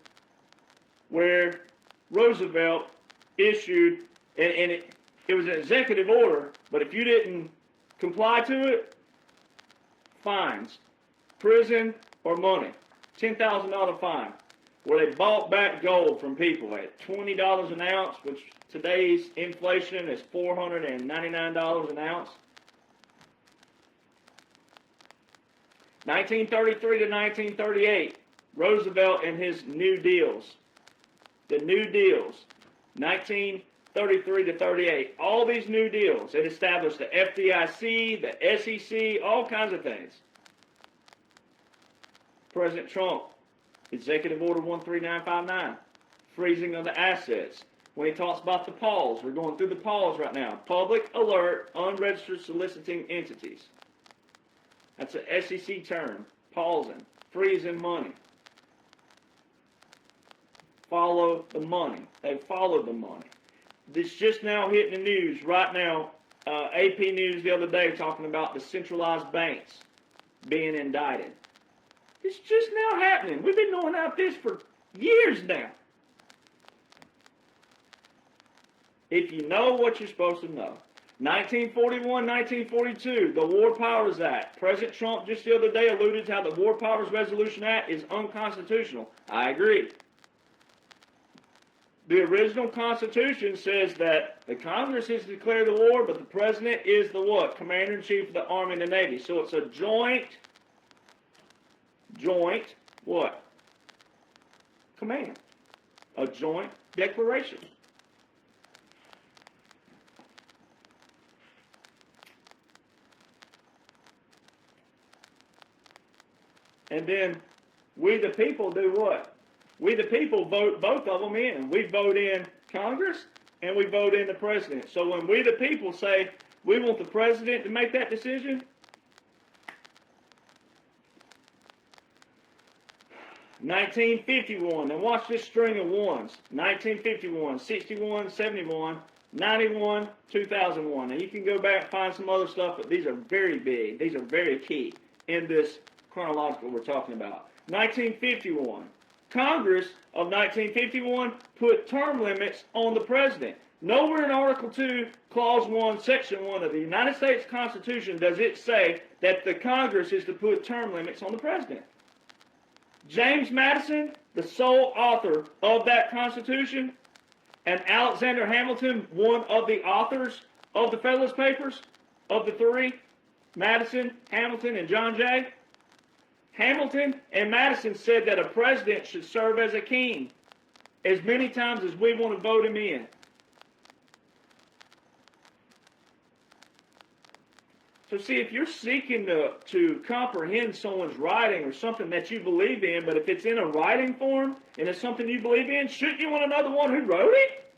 where Roosevelt issued, and it was an executive order, but if you didn't comply to it, fines, prison, or money. $10,000 fine, where they bought back gold from people at $20 an ounce, which today's inflation is $499 an ounce. 1933 to 1938, Roosevelt and his New Deals. The New Deals, 1933 to 38, all these New Deals, it established the FDIC, the SEC, all kinds of things. President Trump, Executive Order 13959, freezing of the assets. When he talks about the pause, we're going through the pause right now. Public alert, unregistered soliciting entities. That's an SEC term, pausing, freezing money. Follow the money. They followed the money. This just now hitting the news right now. AP News the other day talking about the centralized banks being indicted. It's just now happening. We've been knowing about this for years now. If you know what you're supposed to know. 1941, 1942, the War Powers Act. President Trump just the other day alluded to how the War Powers Resolution Act is unconstitutional. I agree. The original Constitution says that the Congress is to declare the war, but the President is the what? Commander-in-Chief of the Army and the Navy. So it's a joint joint what? Command. A joint declaration. And then we the people do what? We the people vote both of them in. We vote in Congress and we vote in the president. So when we the people say we want the president to make that decision, 1951, and watch this string of ones. 1951, 61, 71, 91, 2001. Now you can go back and find some other stuff, but these are very big. These are very key in this chronological we're talking about. 1951. Congress of 1951 put term limits on the president. Nowhere in Article 2, Clause 1, Section 1 of the United States Constitution does it say that the Congress is to put term limits on the president. James Madison, the sole author of that Constitution, and Alexander Hamilton, one of the authors of the Federalist Papers, of the three, Madison, Hamilton, and John Jay. Hamilton and Madison said that a president should serve as a king as many times as we want to vote him in. So see, if you're seeking to comprehend someone's writing or something that you believe in, but if it's in a writing form and it's something you believe in, shouldn't you want to know the one who wrote it?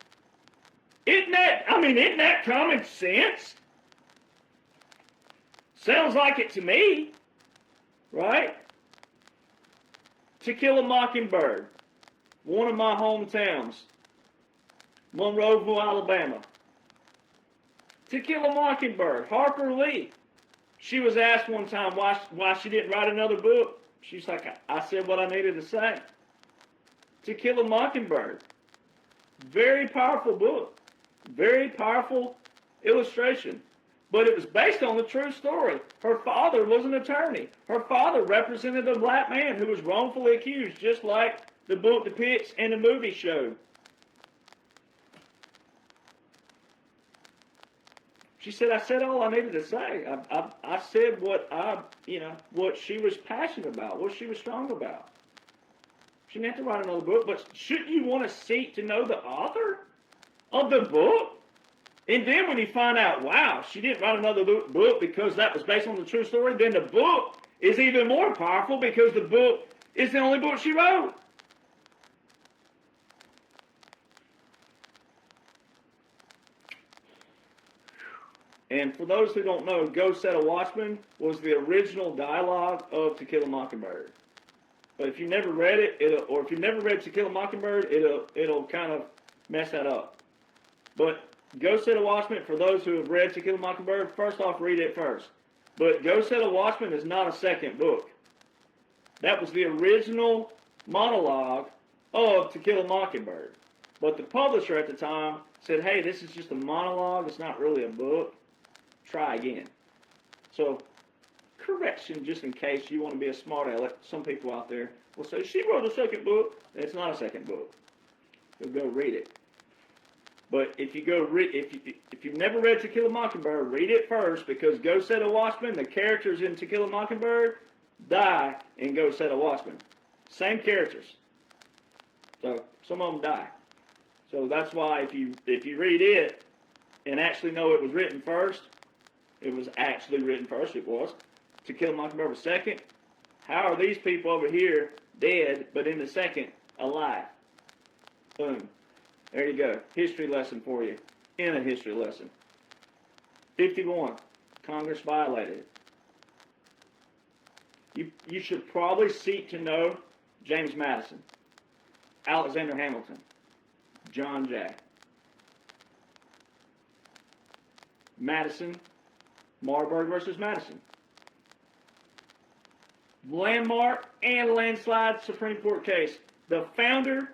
Isn't that common sense? Sounds like it to me, right? To Kill a Mockingbird, one of my hometowns, Monroeville, Alabama. To Kill a Mockingbird, Harper Lee. She was asked one time why she didn't write another book. She's like, I said what I needed to say. To Kill a Mockingbird. Very powerful book. Very powerful illustration. But it was based on the true story. Her father was an attorney. Her father represented a black man who was wrongfully accused, just like the book depicts and the movie showed. She said, I said all I needed to say. I said what she was passionate about, what she was strong about. She didn't have to write another book, but shouldn't you want to seek to know the author of the book? And then when you find out, wow, she didn't write another book because that was based on the true story, then the book is even more powerful because the book is the only book she wrote. And for those who don't know, Go Set a Watchman was the original dialogue of To Kill a Mockingbird. But if you never read it, or if you've never read To Kill a Mockingbird, it'll kind of mess that up. But Go Set a Watchman, for those who have read To Kill a Mockingbird, first off, read it first. But Go Set a Watchman is not a second book. That was the original monologue of To Kill a Mockingbird. But the publisher at the time said, hey, this is just a monologue, it's not really a book. Try again. So, correction, just in case you want to be a smart aleck. Some people out there will say, she wrote a second book. It's not a second book. You'll go read it. But if you go if you've never read To Kill a Mockingbird, read it first, because Go Set a Watchman, the characters in To Kill a Mockingbird die in Go Set a Watchman. Same characters. So some of them die. So that's why if you read it and actually know it was written first, it was actually written first. It was. To Kill a Mockingbird was second. How are these people over here dead, but in the second alive? Boom. There you go. History lesson for you. In a history lesson. 51. Congress violated it. You should probably seek to know James Madison, Alexander Hamilton, John Jay. Madison, Marburg versus Madison. Landmark and landslide Supreme Court case. The founder,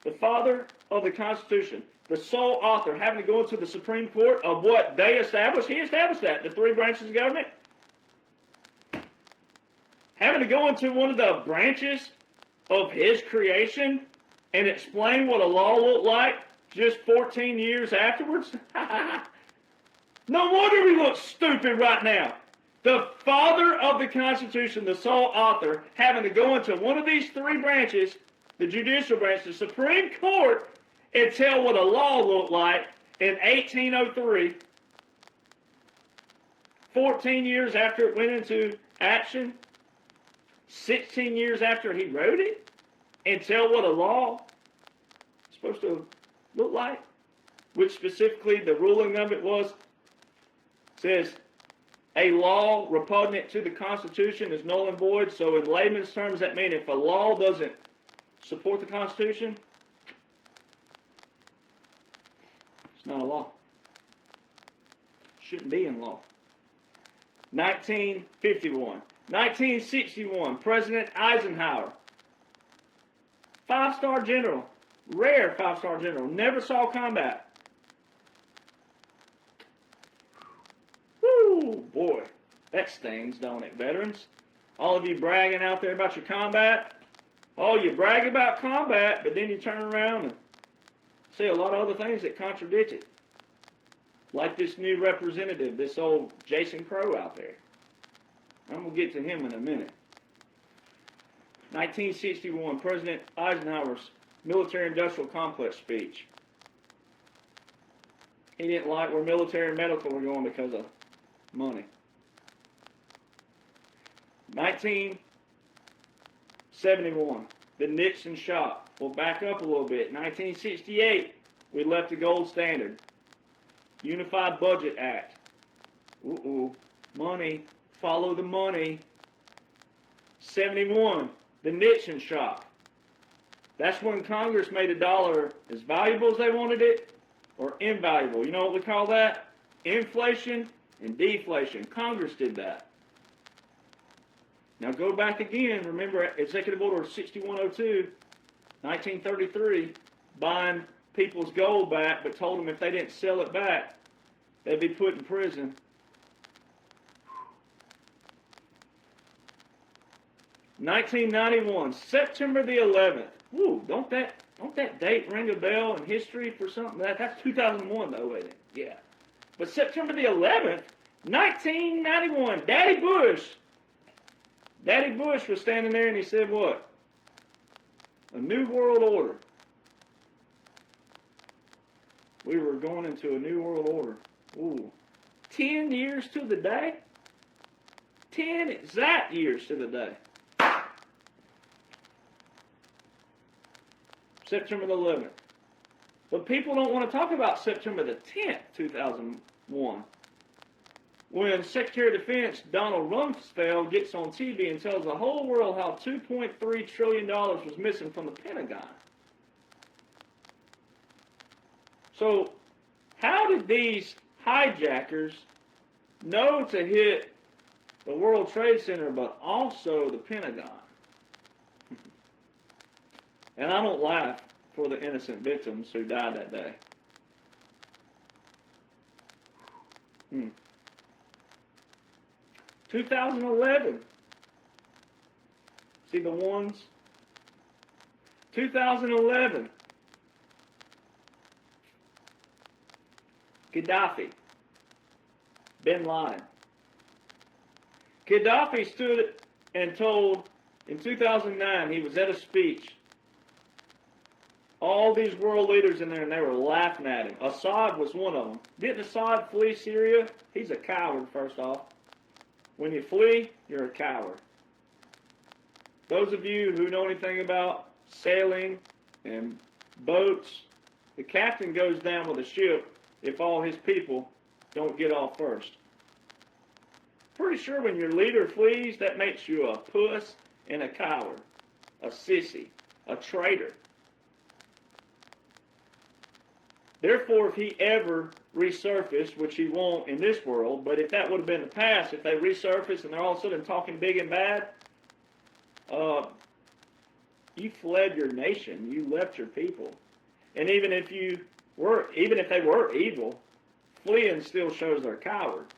the father of the Constitution, the sole author, having to go into the Supreme Court of what they established. He established that, the three branches of government. Having to go into one of the branches of his creation and explain what a law looked like just 14 years afterwards. No wonder we look stupid right now. The father of the Constitution, the sole author, having to go into one of these three branches, the judicial branch, the Supreme Court, and tell what a law looked like in 1803, 14 years after it went into action, 16 years after he wrote it, and tell what a law is supposed to look like, which specifically the ruling of it says a law repugnant to the Constitution is null and void. So in layman's terms, that means if a law doesn't support the Constitution, it's not a law. Shouldn't be in law. 1951. 1961, President Eisenhower. 5-star general. Rare 5-star general. Never saw combat. Woo, boy. That stings, don't it, veterans? All of you bragging out there about your combat. Oh, you brag about combat, but then you turn around and see a lot of other things that contradict it. Like this new representative, this old Jason Crow out there. I'm going to get to him in a minute. 1961, President Eisenhower's military-industrial complex speech. He didn't like where military and medical were going because of money. 1971, the Nixon shot. We'll back up a little bit. 1968, we left the gold standard. Unified Budget Act. Money. Follow the money. 71, the Nixon shock. That's when Congress made a dollar as valuable as they wanted it or invaluable. You know what we call that? Inflation and deflation. Congress did that. Now go back again. Remember Executive Order 6102, 1933, buying people's gold back, but told them if they didn't sell it back, they'd be put in prison. 1991, September the 11th. Woo, don't that date ring a bell in history for something? That's 2001 though, isn't it? Yeah. But September the 11th, 1991, Daddy Bush was standing there and he said what? A new world order. We were going into a new world order. Ooh. 10 years to the day? 10 exact years to the day. September the 11th. But people don't want to talk about September the 10th, 2001. When Secretary of Defense Donald Rumsfeld gets on TV and tells the whole world how $2.3 trillion was missing from the Pentagon. So, how did these hijackers know to hit the World Trade Center but also the Pentagon? And I don't laugh for the innocent victims who died that day. 2011. See the ones? 2011. Gaddafi. Bin Laden. Gaddafi stood and told in 2009, he was at a speech. All these world leaders in there, and they were laughing at him. Assad was one of them. Didn't Assad flee Syria? He's a coward, first off. When you flee, you're a coward. Those of you who know anything about sailing and boats, the captain goes down with a ship if all his people don't get off first. Pretty sure when your leader flees, that makes you a puss and a coward, a sissy, a traitor. Therefore, if he ever resurfaced, which he won't in this world, but if that would have been the past, if they resurface and they're all of a sudden talking big and bad, you fled your nation. You left your people. And even if they were evil, fleeing still shows they're coward.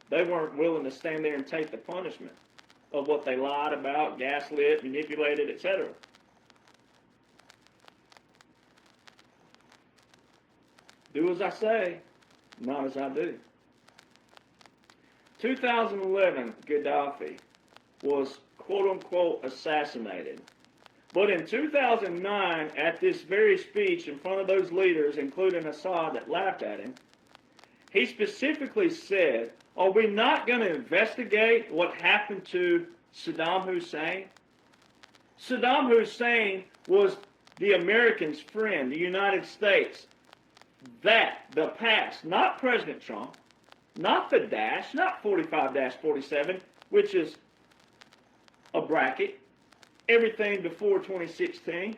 They weren't willing to stand there and take the punishment of what they lied about, gaslit, manipulated, etc. Do as I say, not as I do. 2011, Gaddafi was quote-unquote assassinated. But in 2009, at this very speech in front of those leaders, including Assad that laughed at him, he specifically said, are we not going to investigate what happened to Saddam Hussein? Saddam Hussein was the Americans' friend, the United States. That, the past, not President Trump, not the dash, not 45-47, which is a bracket, everything before 2016.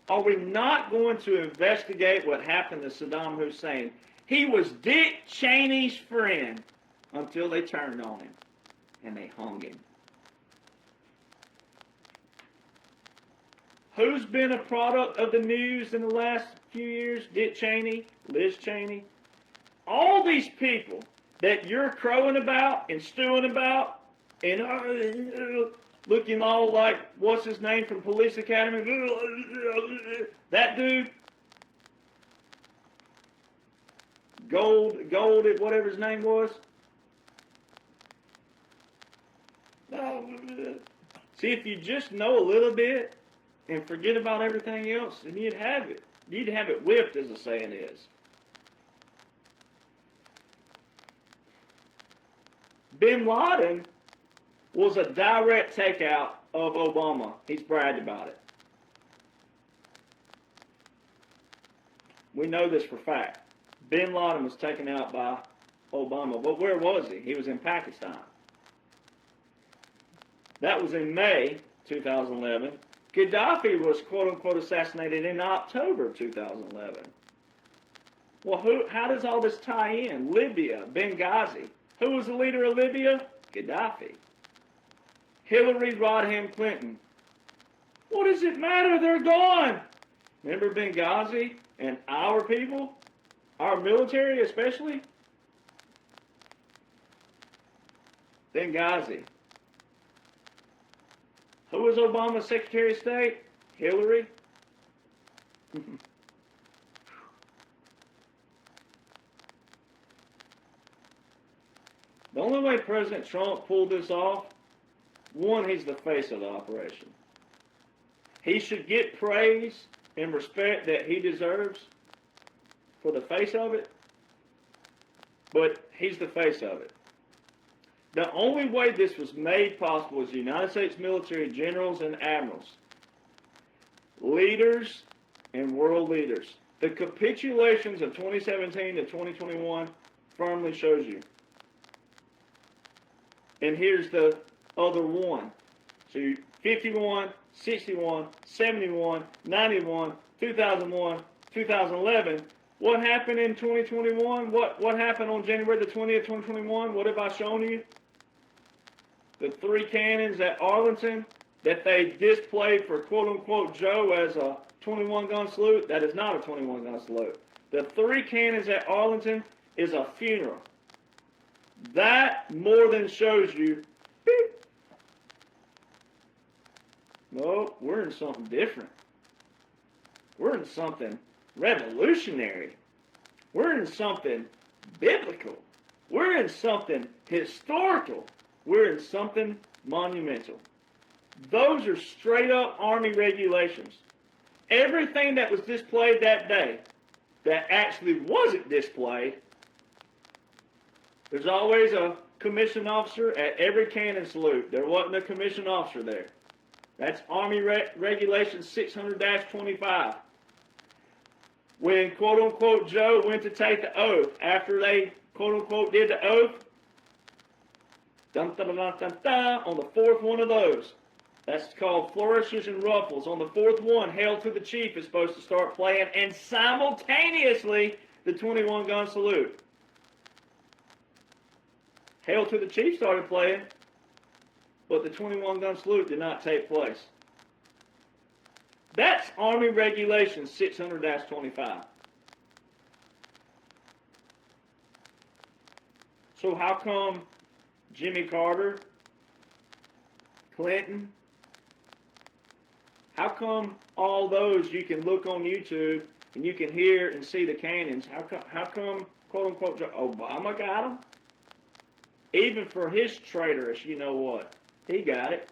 Are we not going to investigate what happened to Saddam Hussein? He was Dick Cheney's friend until they turned on him and they hung him. Who's been a product of the news in the last few years? Dick Cheney, Liz Cheney. All these people that you're crowing about and stewing about and looking all like, what's his name from Police Academy? That dude. Gold, whatever his name was. See, if you just know a little bit and forget about everything else, then you'd have it. You'd have it whipped, as the saying is. Bin Laden was a direct takeout of Obama. He's bragged about it. We know this for fact. Bin Laden was taken out by Obama. But where was he? He was in Pakistan. That was in May 2011. Gaddafi was quote-unquote assassinated in October 2011. Well, how does all this tie in? Libya, Benghazi. Who was the leader of Libya? Gaddafi. Hillary Rodham Clinton. What does it matter? They're gone. Remember Benghazi and our people? Our military especially? Benghazi. Who was Obama's Secretary of State? Hillary. The only way President Trump pulled this off, one, he's the face of the operation. He should get praise and respect that he deserves for the face of it, but he's the face of it. The only way this was made possible is the United States military generals and admirals, leaders and world leaders. The capitulations of 2017 to 2021 firmly shows you. And here's the other one. So 51, 61, 71, 91, 2001, 2011. What happened in 2021? What happened on January the 20th, 2021? What have I shown you? The 3 cannons at Arlington that they displayed for quote-unquote Joe as a 21-gun salute. That is not a 21-gun salute. The 3 cannons at Arlington is a funeral. That more than shows you, beep. No, we're in something different. We're in something revolutionary. We're in something biblical. We're in something historical. We're in something monumental. Those are straight up Army regulations. Everything that was displayed that day that actually wasn't displayed, there's always a commissioned officer at every cannon salute. There wasn't a commissioned officer there. That's Army Regulation 600-25. When, quote-unquote, Joe went to take the oath, after they, quote-unquote, did the oath, dun, dun, dun, dun, dun, on the 4th one of those, that's called flourishes and ruffles. On the 4th one, Hail to the Chief is supposed to start playing, and simultaneously, the 21-gun salute. Hail to the Chief started playing, but the 21-gun salute did not take place. That's Army Regulation 600-25. So how come Jimmy Carter, Clinton, how come all those you can look on YouTube and you can hear and see the canyons. How come, quote unquote, Obama got them? Even for his traitorous, you know what? He got it.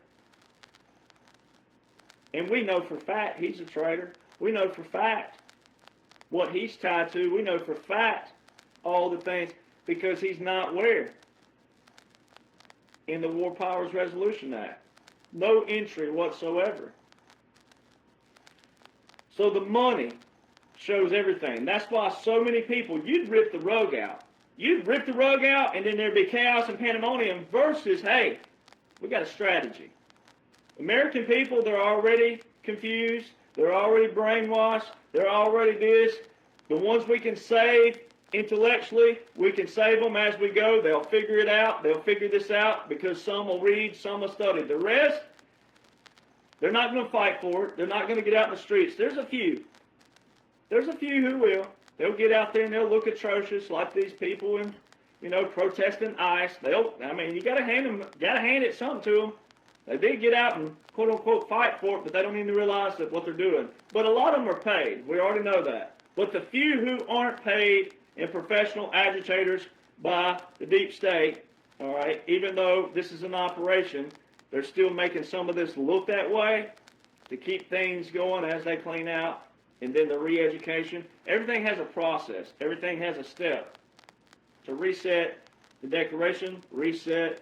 And we know for fact he's a traitor. We know for fact what he's tied to. We know for fact all the things, because he's not where? In the War Powers Resolution Act. No entry whatsoever. So the money shows everything. That's why so many people, you'd rip the rug out. You'd rip the rug out, and then there'd be chaos and pandemonium versus, hey, we got a strategy. American people, they're already confused. They're already brainwashed. They're already this. The ones we can save intellectually, we can save them as we go. They'll figure it out. They'll figure this out because some will read, some will study. The rest, they're not going to fight for it. They're not going to get out in the streets. There's a few. There's a few who will. They'll get out there and they'll look atrocious like these people in, protesting ICE. You got to hand it something to them. They did get out and quote unquote fight for it, but they don't even realize that what they're doing. But a lot of them are paid. We already know that. But the few who aren't paid and professional agitators by the deep state, all right, even though this is an operation, they're still making some of this look that way to keep things going as they clean out. And then the re-education. Everything has a process. Everything has a step. To reset the Declaration, reset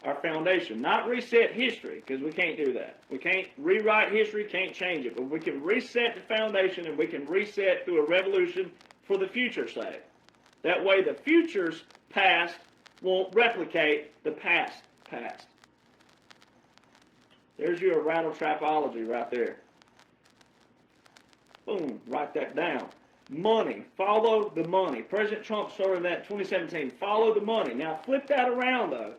our foundation. Not reset history, because we can't do that. We can't rewrite history, can't change it. But we can reset the foundation, and we can reset through a revolution for the future's sake. That way the future's past won't replicate the past. There's your rattle trapology right there. Boom, write that down. Money, follow the money. President Trump started that in 2017. Follow the money. Now flip that around though.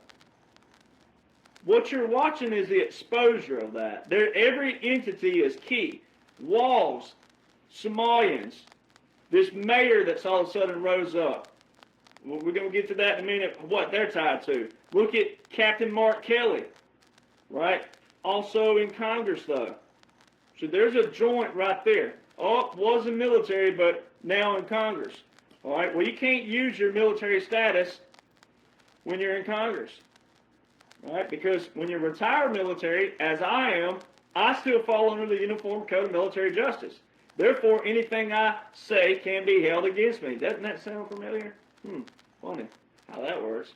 What you're watching is the exposure of that. Every entity is key. Walls, Somalians, this mayor that's all of a sudden rose up. We're going to get to that in a minute, what they're tied to. Look at Captain Mark Kelly, right? Also in Congress, though. So there's a joint right there. Oh, was in military, but now in Congress. All right, well, you can't use your military status when you're in Congress. All right, because when you're retired military, as I am, I still fall under the Uniform Code of Military Justice. Therefore, anything I say can be held against me. Doesn't that sound familiar? Funny how that works.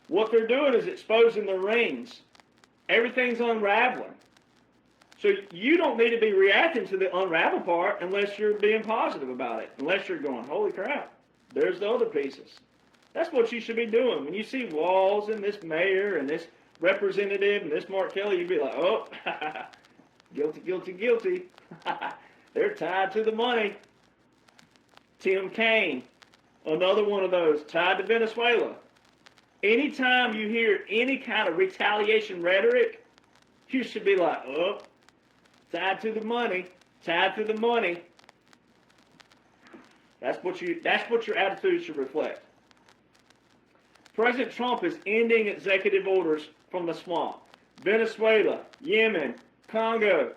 What they're doing is exposing the rings. Everything's unraveling. So you don't need to be reacting to the unravel part unless you're being positive about it. Unless you're going, holy crap, there's the other pieces. That's what you should be doing. When you see Walls and this mayor and this representative and this Mark Kelly, you'd be like, oh, guilty, guilty, guilty. They're tied to the money. Tim Kaine, another one of those, tied to Venezuela. Anytime you hear any kind of retaliation rhetoric, you should be like, oh, tied to the money, tied to the money. That's what your attitude should reflect. President Trump is ending executive orders from the swamp. Venezuela, Yemen, Congo,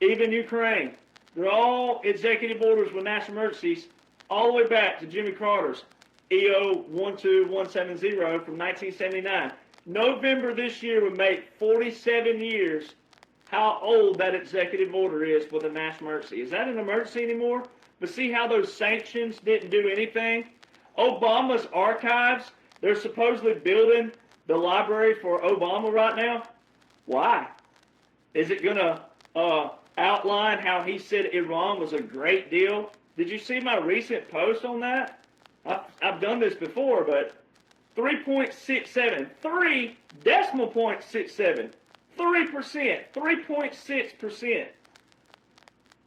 even Ukraine. They're all executive orders with national emergencies all the way back to Jimmy Carter's EO 12170 from 1979. November this year would make 47 years how old that executive order is with a national emergency. Is that an emergency anymore? But see how those sanctions didn't do anything? Obama's archives, they're supposedly building the library for Obama right now. Why? Is it going to outline how he said Iran was a great deal? Did you see my recent post on that? I've done this before, but 3.67, 3.67, 3%, 3.6%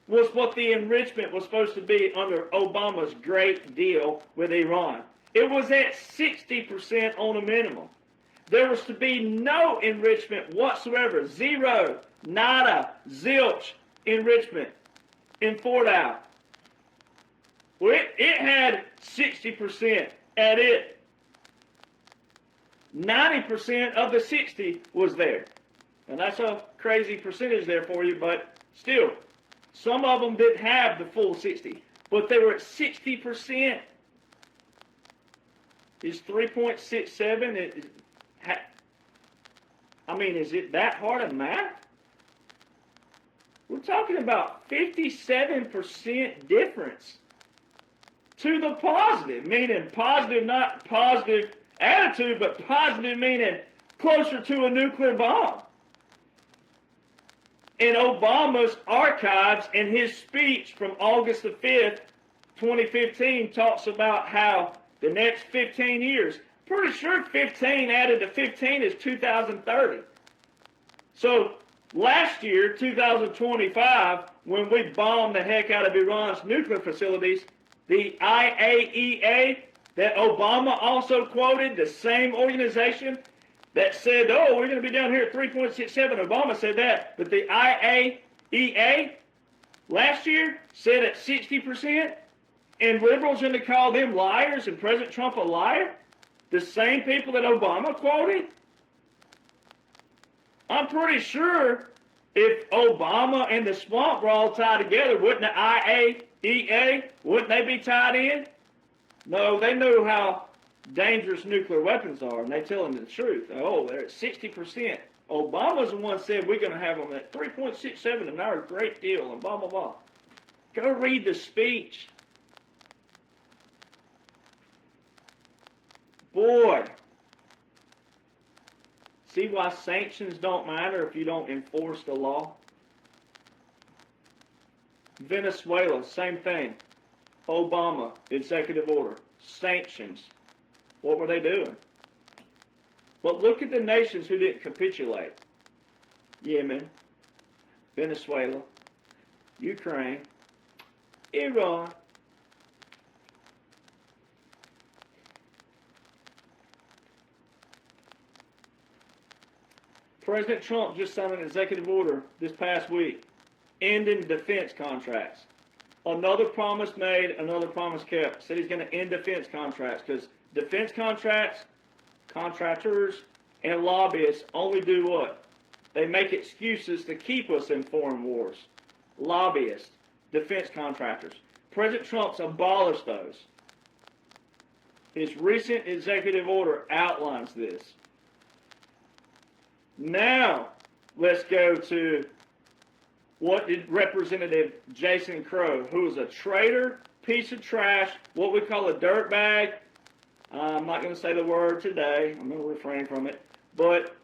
was what the enrichment was supposed to be under Obama's great deal with Iran. It was at 60% on a minimum. There was to be no enrichment whatsoever. Zero, nada, zilch enrichment in Fort Howe. Well, it had 60% at it. 90% of the 60 was there. And that's a crazy percentage there for you, but still, Some of them didn't have the full 60, but they were at 60%. Is 3.67? I mean, is it that hard of math? We're talking about 57% difference to the positive, meaning positive, not positive attitude, but positive meaning closer to a nuclear bomb. In Obama's archives, in his speech from August the 5th, 2015, talks about how the next 15 years, pretty sure 15 added to 15 is 2030. So last year, 2025, when we bombed the heck out of Iran's nuclear facilities, the IAEA that Obama also quoted, the same organization that said, oh, we're going to be down here at 3.67. Obama said that. But the IAEA last year said at 60%, and liberals going to call them liars and President Trump a liar? The same people that Obama quoted? I'm pretty sure if Obama and the swamp were all tied together, wouldn't the IAEA, wouldn't they be tied in? No, they know how dangerous nuclear weapons are, and they tell them the truth. Oh, they're at 60%. Obama's the one who said we're going to have them at 3.67 and they're a great deal, and blah, blah, blah. Go read the speech. Boy, see why sanctions don't matter if you don't enforce the law? Venezuela, same thing. Obama, executive order, sanctions. What were they doing? But look at the nations who didn't capitulate. Yemen, Venezuela, Ukraine, Iran. President Trump just signed an executive order this past week ending defense contracts. Another promise made, another promise kept. Said he's going to end defense contracts because defense contracts, contractors, and lobbyists only do what? They make excuses to keep us in foreign wars. Lobbyists, defense contractors. President Trump's abolished those. His recent executive order outlines this. Now, let's go to what did Representative Jason Crow, who is a traitor, piece of trash, what we call a dirtbag. I'm not going to say the word today. I'm going to refrain from it. But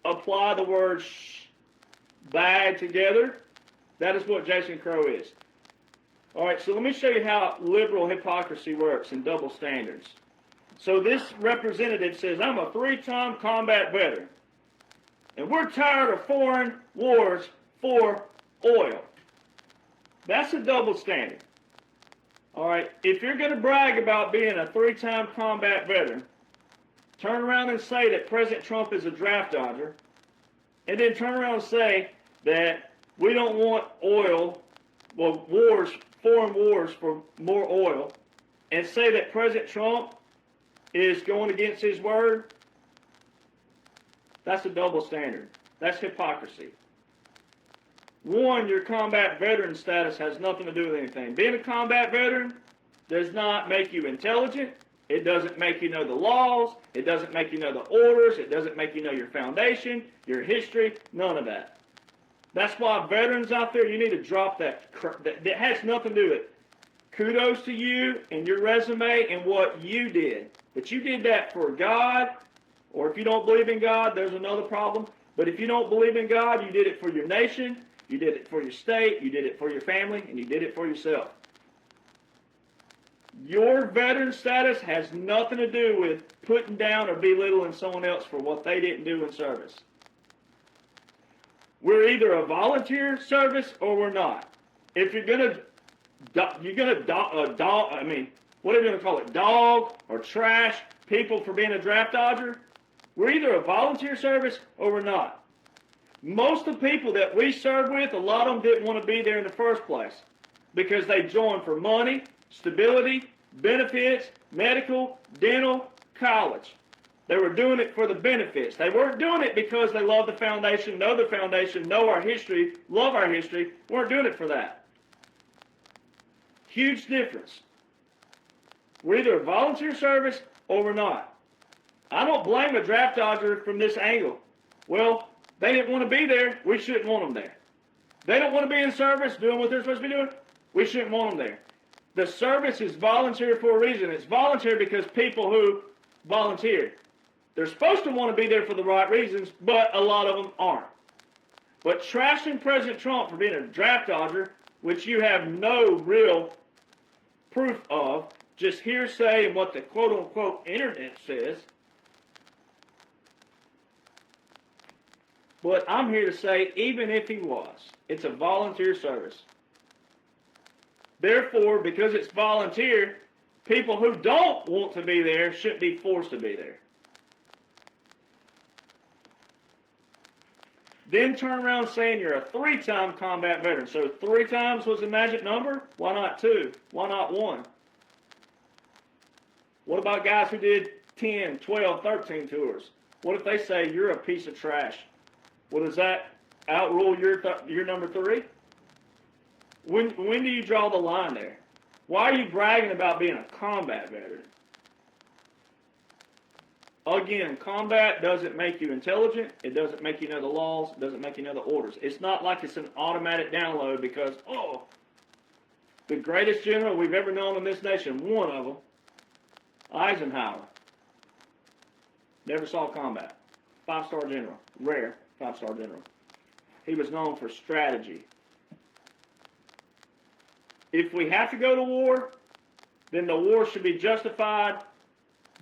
apply the word bag together. That is what Jason Crow is. All right, so let me show you how liberal hypocrisy works and double standards. So this representative says, I'm a 3-time combat veteran. And we're tired of foreign wars for oil. That's a double standard. All right, if you're going to brag about being a 3-time combat veteran, turn around and say that President Trump is a draft dodger, and then turn around and say that we don't want oil, well, wars, foreign wars for more oil, and say that President Trump is going against his word, that's a double standard. That's hypocrisy. One, your combat veteran status has nothing to do with anything. Being a combat veteran does not make you intelligent. It doesn't make you know the laws. It doesn't make you know the orders. It doesn't make you know your foundation, your history, none of that. That's why veterans out there, you need to drop that. That has nothing to do with it. Kudos to you and your resume and what you did. But you did that for God, or if you don't believe in God, there's another problem. But if you don't believe in God, you did it for your nation, you did it for your state, you did it for your family, and you did it for yourself. Your veteran status has nothing to do with putting down or belittling someone else for what they didn't do in service. We're either a volunteer service or we're not. If you're gonna what are you gonna call it, dog or trash people for being a draft dodger? We're either a volunteer service or we're not. Most of the people that we served with, a lot of them didn't want to be there in the first place because they joined for money, stability, benefits, medical, dental, college. They were doing it for the benefits. They weren't doing it because they love the foundation, know our history, love our history. Weren't doing it for that. Huge difference. We're either volunteer service or we're not. I don't blame a draft dodger from this angle. Well, they didn't want to be there. We shouldn't want them there. They don't want to be in service doing what they're supposed to be doing. We shouldn't want them there. The service is volunteer for a reason. It's volunteer because people who volunteer, they're supposed to want to be there for the right reasons, but a lot of them aren't. But trashing President Trump for being a draft dodger, which you have no real proof of, just hearsay and what the quote-unquote internet says. But I'm here to say, even if he was, it's a volunteer service. Therefore, because it's volunteer, people who don't want to be there shouldn't be forced to be there. Then turn around saying you're a 3-time combat veteran. So 3 times was the magic number? Why not 2? Why not 1? What about guys who did 10, 12, 13 tours? What if they say you're a piece of trash? Well, does that outrule your number 3? When do you draw the line there? Why are you bragging about being a combat veteran? Again, combat doesn't make you intelligent. It doesn't make you know the laws. It doesn't make you know the orders. It's not like it's an automatic download because, oh, the greatest general we've ever known in this nation, one of them, Eisenhower, never saw combat. 5-star general. Rare 5-star general. He was known for strategy. If we have to go to war, then the war should be justified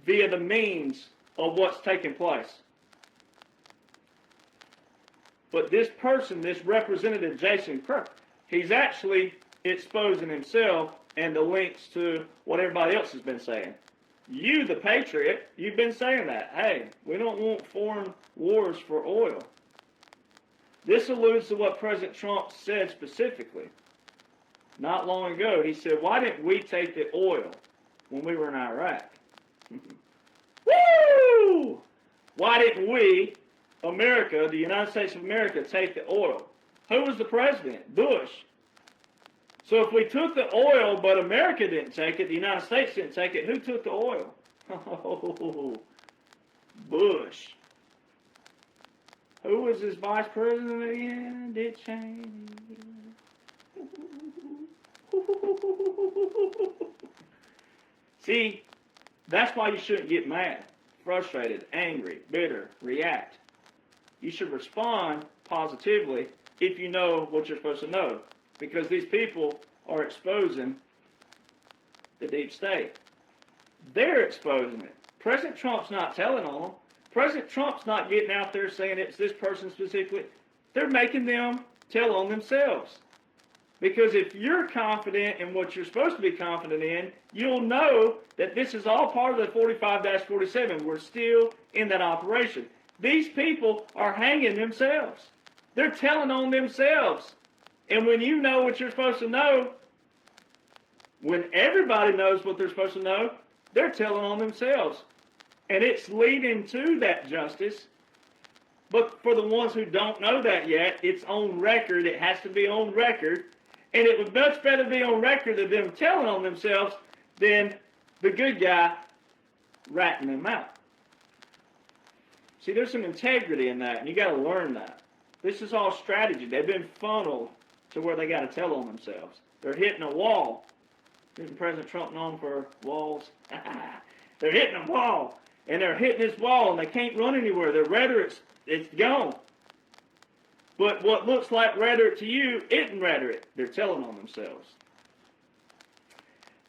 via the means of what's taking place. But this person, this representative Jason Kirk, he's actually exposing himself and the links to what everybody else has been saying. You, the patriot, you've been saying that. Hey, we don't want foreign wars for oil. This alludes to what President Trump said specifically. Not long ago, he said, why didn't we take the oil when we were in Iraq? Woo! Why didn't we, America, the United States of America, take the oil? Who was the president? Bush. So if we took the oil, but America didn't take it, the United States didn't take it, who took the oil? Oh, Bush. Who was his vice president again? Dick Cheney. See, that's why you shouldn't get mad, frustrated, angry, bitter, react. You should respond positively if you know what you're supposed to know. Because these people are exposing the deep state. They're exposing it. President Trump's not telling on them. President Trump's not getting out there saying it's this person specifically. They're making them tell on themselves. Because if you're confident in what you're supposed to be confident in, you'll know that this is all part of the 45-47. We're still in that operation. These people are hanging themselves. They're telling on themselves. And when you know what you're supposed to know, when everybody knows what they're supposed to know, they're telling on themselves. And it's leading to that justice. But for the ones who don't know that yet, it's on record. It has to be on record. And it would much better be on record of them telling on themselves than the good guy ratting them out. See, there's some integrity in that, and you got to learn that. This is all strategy. They've been funneled to where they got to tell on themselves. They're hitting a wall. Isn't President Trump known for walls? They're hitting a wall, and they're hitting this wall, and they can't run anywhere. Their rhetoric's it's gone. But what looks like rhetoric to you isn't rhetoric. They're telling on themselves.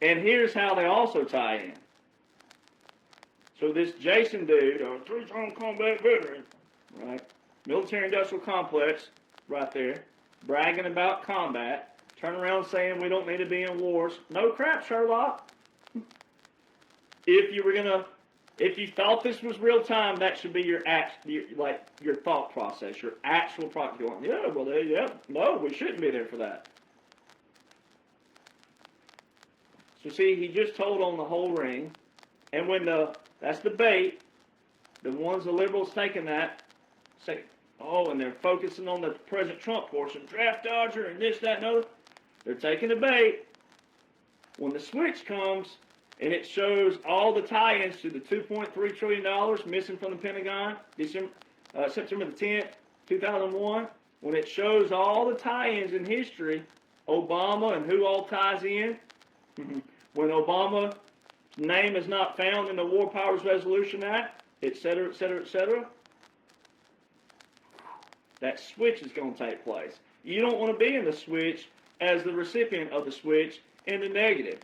And here's how they also tie in. So this Jason dude, a 3-time combat veteran, right? Military-industrial complex, right there, bragging about combat, turn around saying we don't need to be in wars. No crap, Sherlock. If you thought this was real time, that should be your thought process, your actual process. Going, no, we shouldn't be there for that. So see, he just told on the whole ring, and when that's the bait, the liberals taking that, say, oh, and they're focusing on the President Trump portion, draft dodger, and this, that, and other. They're taking the bait. When the switch comes and it shows all the tie-ins to the $2.3 trillion missing from the Pentagon, September the 10th, 2001, when it shows all the tie-ins in history, Obama and who all ties in, when Obama's name is not found in the War Powers Resolution Act, etc., etc., etc., that switch is going to take place. You don't want to be in the switch as the recipient of the switch in the negative.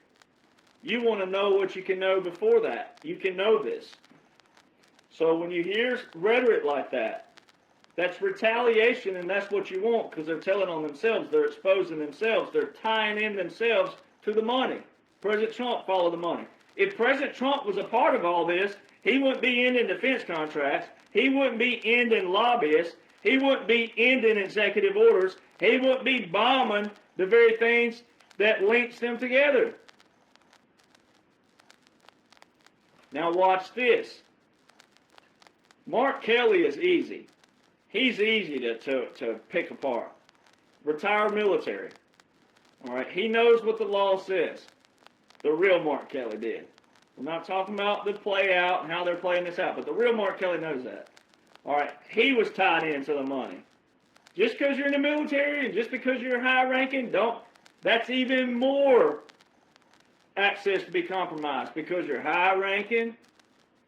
You want to know what you can know before that. You can know this. So when you hear rhetoric like that, that's retaliation, and that's what you want, because they're telling on themselves. They're exposing themselves. They're tying in themselves to the money. President Trump followed the money. If President Trump was a part of all this, he wouldn't be ending defense contracts. He wouldn't be ending lobbyists. He wouldn't be ending executive orders. He wouldn't be bombing the very things that links them together. Now watch this. Mark Kelly is easy. He's easy to pick apart. Retired military. All right, he knows what the law says. The real Mark Kelly did. We're not talking about the play out and how they're playing this out, but the real Mark Kelly knows that. All right, he was tied into the money. Just because you're in the military and just because you're high ranking, that's even more access to be compromised, because you're high ranking,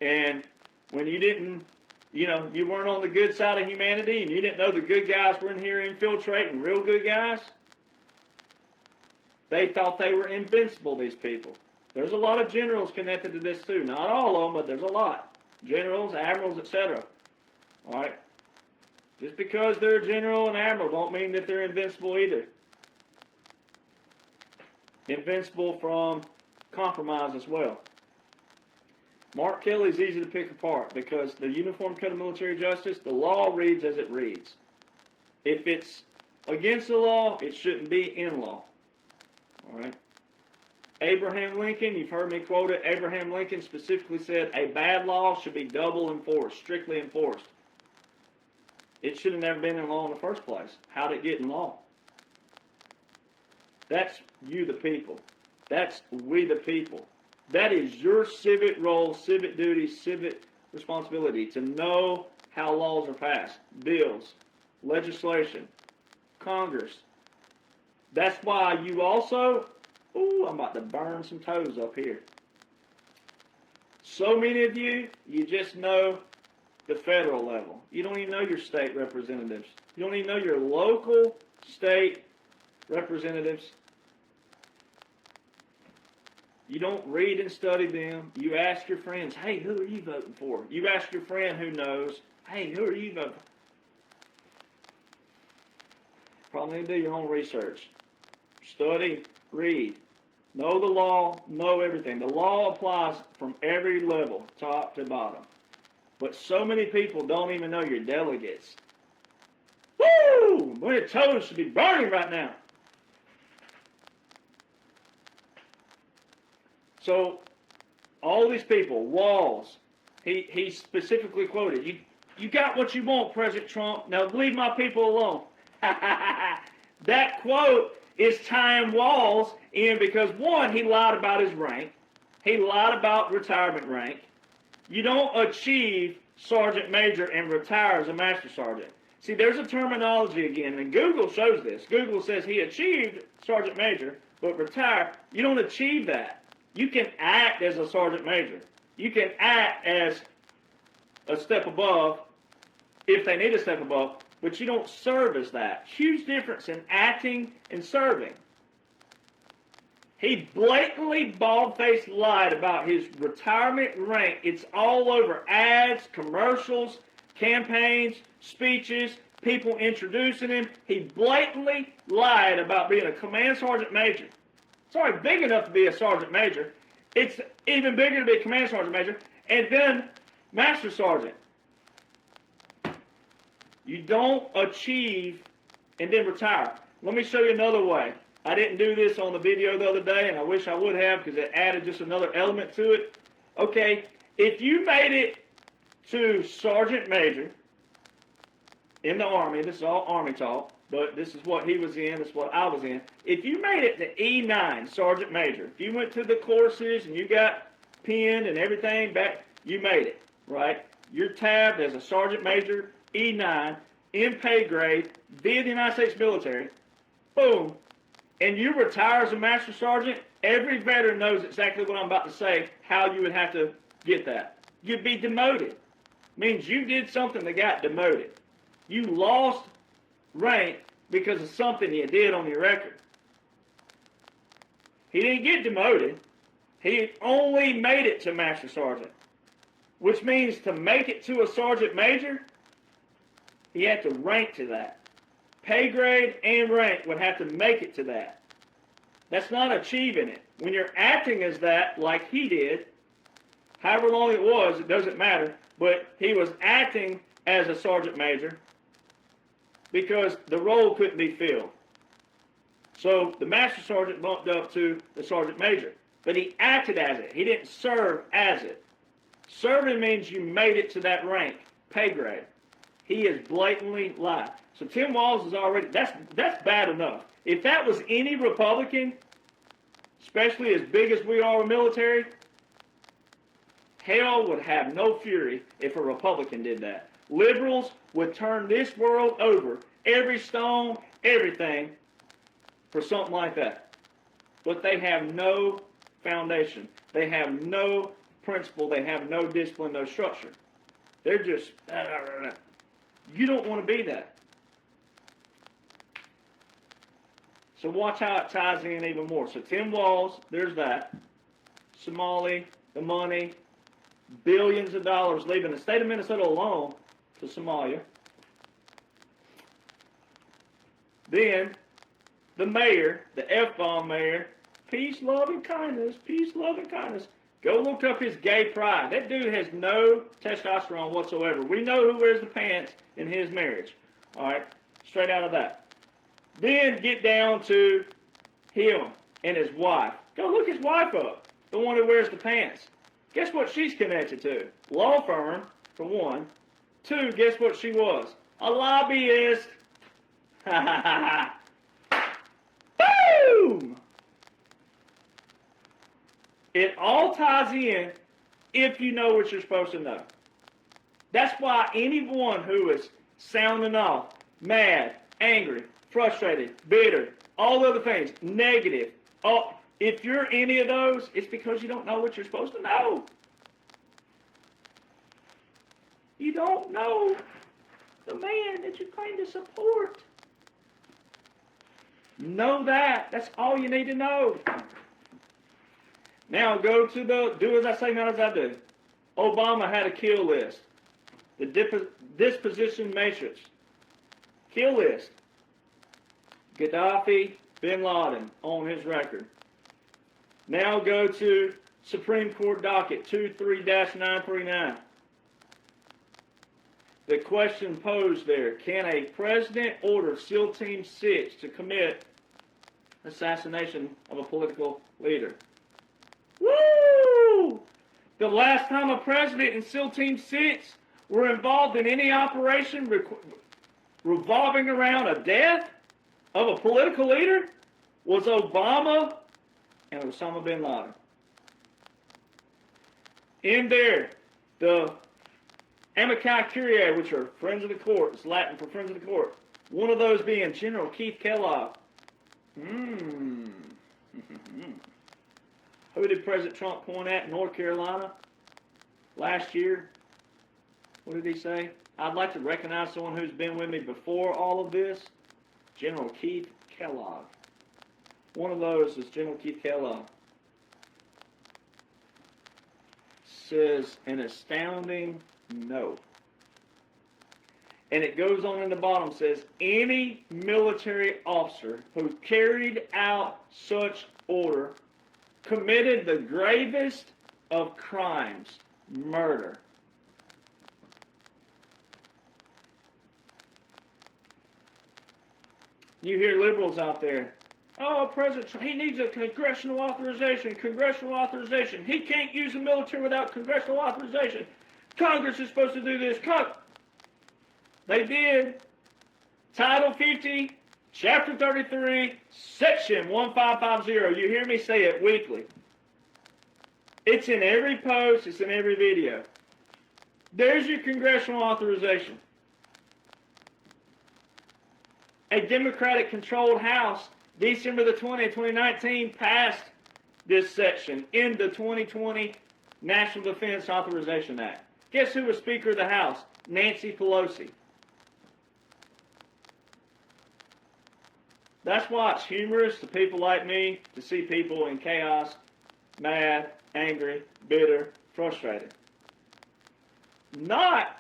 and when you didn't, you weren't on the good side of humanity, and you didn't know the good guys were in here infiltrating real good guys, they thought they were invincible, these people. There's a lot of generals connected to this too. Not all of them, but there's a lot. Generals, admirals, etc. All right? Just because they're a general and admiral don't mean that they're invincible either. Invincible from compromise as well. Mark Kelly is easy to pick apart because the Uniform Code of Military Justice, the law reads as it reads. If it's against the law, it shouldn't be in law. All right? Abraham Lincoln, you've heard me quote it, Abraham Lincoln specifically said, a bad law should be double enforced, strictly enforced. It should have never been in law in the first place. How did it get in law? That's you, the people. That's we, the people. That is your civic role, civic duty, civic responsibility to know how laws are passed, bills, legislation, Congress. That's why you also, I'm about to burn some toes up here. So many of you, you just know the federal level. You don't even know your state representatives. You don't even know your local state representatives. You don't read and study them. You ask your friends, hey, who are you voting for? You ask your friend who knows, hey, who are you voting for? Probably need to do your own research. Study, read. Know the law, know everything. The law applies from every level, top to bottom. But so many people don't even know your delegates. Woo! My toes should be burning right now. So, all these people, Walls, he specifically quoted, you got what you want, President Trump. Now leave my people alone. That quote is tying Walls in because, one, he lied about his rank. He lied about retirement rank. You don't achieve sergeant major and retire as a master sergeant. See, there's a terminology again, and Google shows this. Google says he achieved sergeant major, but retire. You don't achieve that. You can act as a sergeant major. You can act as a step above if they need a step above, but you don't serve as that. Huge difference in acting and serving. He blatantly, bald-faced lied about his retirement rank. It's all over ads, commercials, campaigns, speeches, people introducing him. He blatantly lied about being a command sergeant major. It's already big enough to be a sergeant major. It's even bigger to be a command sergeant major. And then master sergeant. You don't achieve and then retire. Let me show you another way. I didn't do this on the video the other day, and I wish I would have because it added just another element to it. Okay, if you made it to sergeant major in the Army, this is all Army talk, but this is what he was in, this is what I was in. If you made it to E9, Sergeant Major, if you went to the courses and you got pinned and everything back, you made it, right? You're tabbed as a Sergeant Major, E9, in pay grade, via the United States military, boom, and you retire as a Master Sergeant, every veteran knows exactly what I'm about to say, how you would have to get that. You'd be demoted. Means you did something that got demoted. You lost rank because of something you did on your record. He didn't get demoted. He only made it to Master Sergeant, which means to make it to a Sergeant Major, he had to rank to that. Pay grade and rank would have to make it to that. That's not achieving it. When you're acting as that, like he did, however long it was, it doesn't matter, but he was acting as a Sergeant Major because the role couldn't be filled. So the Master Sergeant bumped up to the Sergeant Major, but he acted as it. He didn't serve as it. Serving means you made it to that rank, pay grade. He is blatantly lying. So Tim Walz is already, that's bad enough. If that was any Republican, especially as big as we are in military, hell would have no fury if a Republican did that. Liberals would turn this world over, every stone, everything, for something like that. But they have no foundation. They have no principle. They have no discipline, no structure. They're just, you don't want to be that. So watch how it ties in even more. So Tim Walz, there's that. Somali, the money, billions of dollars leaving the state of Minnesota alone to Somalia. Then the mayor, the F-bomb mayor, peace, love, and kindness, peace, love, and kindness. Go look up his gay pride. That dude has no testosterone whatsoever. We know who wears the pants in his marriage. All right, straight out of that. Then get down to him and his wife. Go look his wife up, the one who wears the pants. Guess what she's connected to? Law firm, for one. Two, guess what she was? A lobbyist. Ha ha ha ha. Boom! It all ties in if you know what you're supposed to know. That's why anyone who is sounding off, mad, angry, frustrated, bitter, all the other things, negative, if you're any of those, it's because you don't know what you're supposed to know. You don't know the man that you claim to support. Know that. That's all you need to know. Now go to the do as I say, not as I do. Obama had a kill list. The disposition matrix. Kill list. Gaddafi, Bin Laden on his record. Now go to Supreme Court docket 23-939. The question posed there, can a president order SEAL Team 6 to commit assassination of a political leader? Woo! The last time a president and SEAL Team 6 were involved in any operation revolving around a death of a political leader was Obama and Osama bin Laden. In there, the amici curiae, which are friends of the court, it's Latin for friends of the court, one of those being General Keith Kellogg. Who did President Trump point at in North Carolina last year? What did he say? I'd like to recognize someone who's been with me before all of this. General Keith Kellogg. One of those is General Keith Kellogg. Says an astounding no. And it goes on in the bottom, says any military officer who carried out such order committed the gravest of crimes, murder. You hear liberals out there, oh, President Trump, he needs a congressional authorization, congressional authorization. He can't use the military without congressional authorization. Congress is supposed to do this. They did. Title 50 Chapter 33, Section 1550. You hear me say it weekly. It's in every post. It's in every video. There's your congressional authorization. A Democratic-controlled House, December the 20th, 2019, passed this section in the 2020 National Defense Authorization Act. Guess who was Speaker of the House? Nancy Pelosi. That's why it's humorous to people like me to see people in chaos, mad, angry, bitter, frustrated. Not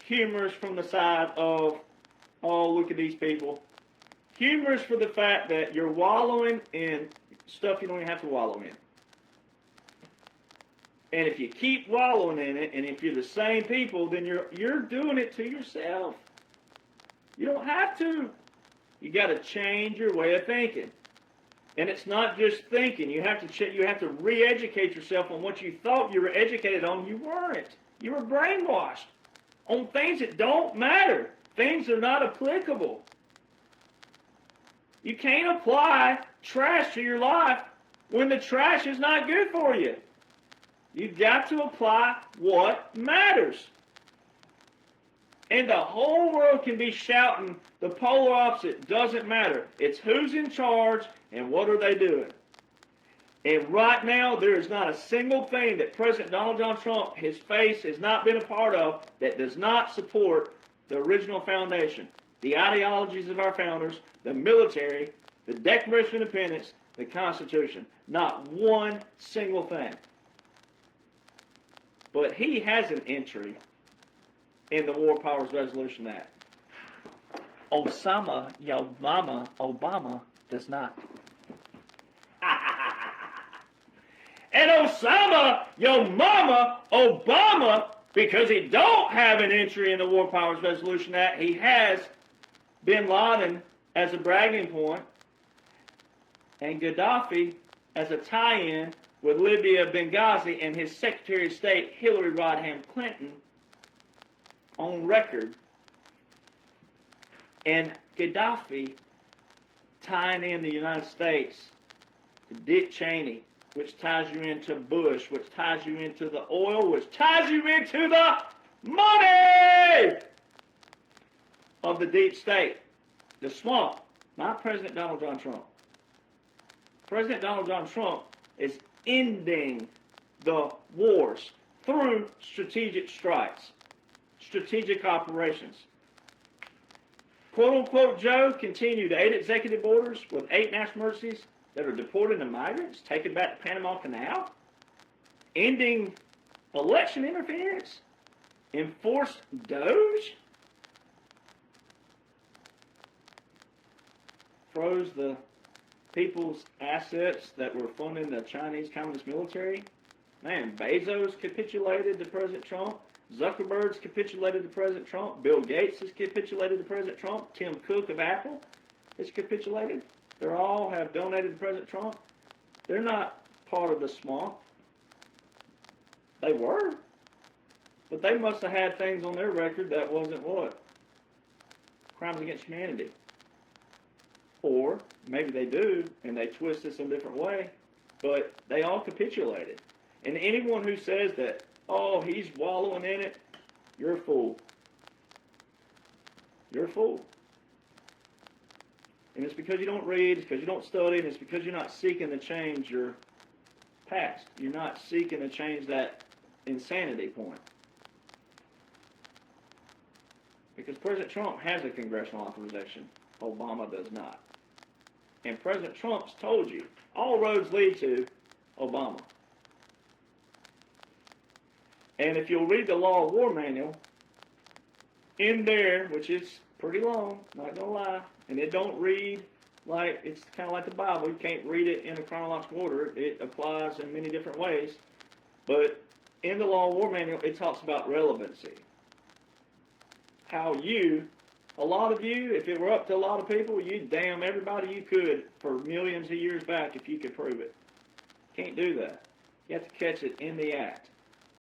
humorous from the side of, oh, look at these people. Humorous for the fact that you're wallowing in stuff you don't even have to wallow in. And if you keep wallowing in it, and if you're the same people, then you're doing it to yourself. You don't have to. You got to change your way of thinking. And it's not just thinking. You have to re-educate yourself on what you thought you were educated on. You weren't. You were brainwashed on things that don't matter. Things that are not applicable. You can't apply trash to your life when the trash is not good for you. You've got to apply what matters. And the whole world can be shouting the polar opposite. Doesn't matter. It's who's in charge and what are they doing. And right now, there is not a single thing that President Donald John Trump, his face, has not been a part of that does not support the original foundation, the ideologies of our founders, the military, the Declaration of Independence, the Constitution. Not one single thing. But he has an entry in the War Powers Resolution Act. Osama, your mama, Obama, does not. And Osama, your mama, Obama, because he don't have an entry in the War Powers Resolution Act, he has Bin Laden as a bragging point, and Gaddafi as a tie-in with Libya, Benghazi, and his Secretary of State, Hillary Rodham Clinton, on record, and Gaddafi tying in the United States to Dick Cheney, which ties you into Bush, which ties you into the oil, which ties you into the money of the deep state, the swamp, not President Donald John Trump. President Donald John Trump is ending the wars through strategic strikes, strategic operations. Quote-unquote Joe continued 8 executive orders with 8 national emergencies that are deporting the migrants, taken back to Panama Canal, ending election interference, enforced Doge, froze the people's assets that were funding the Chinese Communist military. Man, Bezos capitulated to President Trump. Zuckerberg's capitulated to President Trump. Bill Gates has capitulated to President Trump. Tim Cook of Apple has capitulated. They all have donated to President Trump. They're not part of the swamp. They were. But they must have had things on their record that wasn't what? Crimes against humanity. Or maybe they do, and they twist this in a different way, but they all capitulated. And anyone who says that, oh, he's wallowing in it, you're a fool. You're a fool. And it's because you don't read, it's because you don't study, and it's because you're not seeking to change your past. You're not seeking to change that insanity point. Because President Trump has a congressional authorization. Obama does not. And President Trump's told you, all roads lead to Obama. And if you'll read the Law of War Manual, in there, which is pretty long, not going to lie, and it don't read like, it's kind of like the Bible. You can't read it in a chronological order. It applies in many different ways. But in the Law of War Manual, it talks about relevancy. How you, a lot of you, if it were up to a lot of people, you'd damn everybody you could for millions of years back if you could prove it. Can't do that. You have to catch it in the act.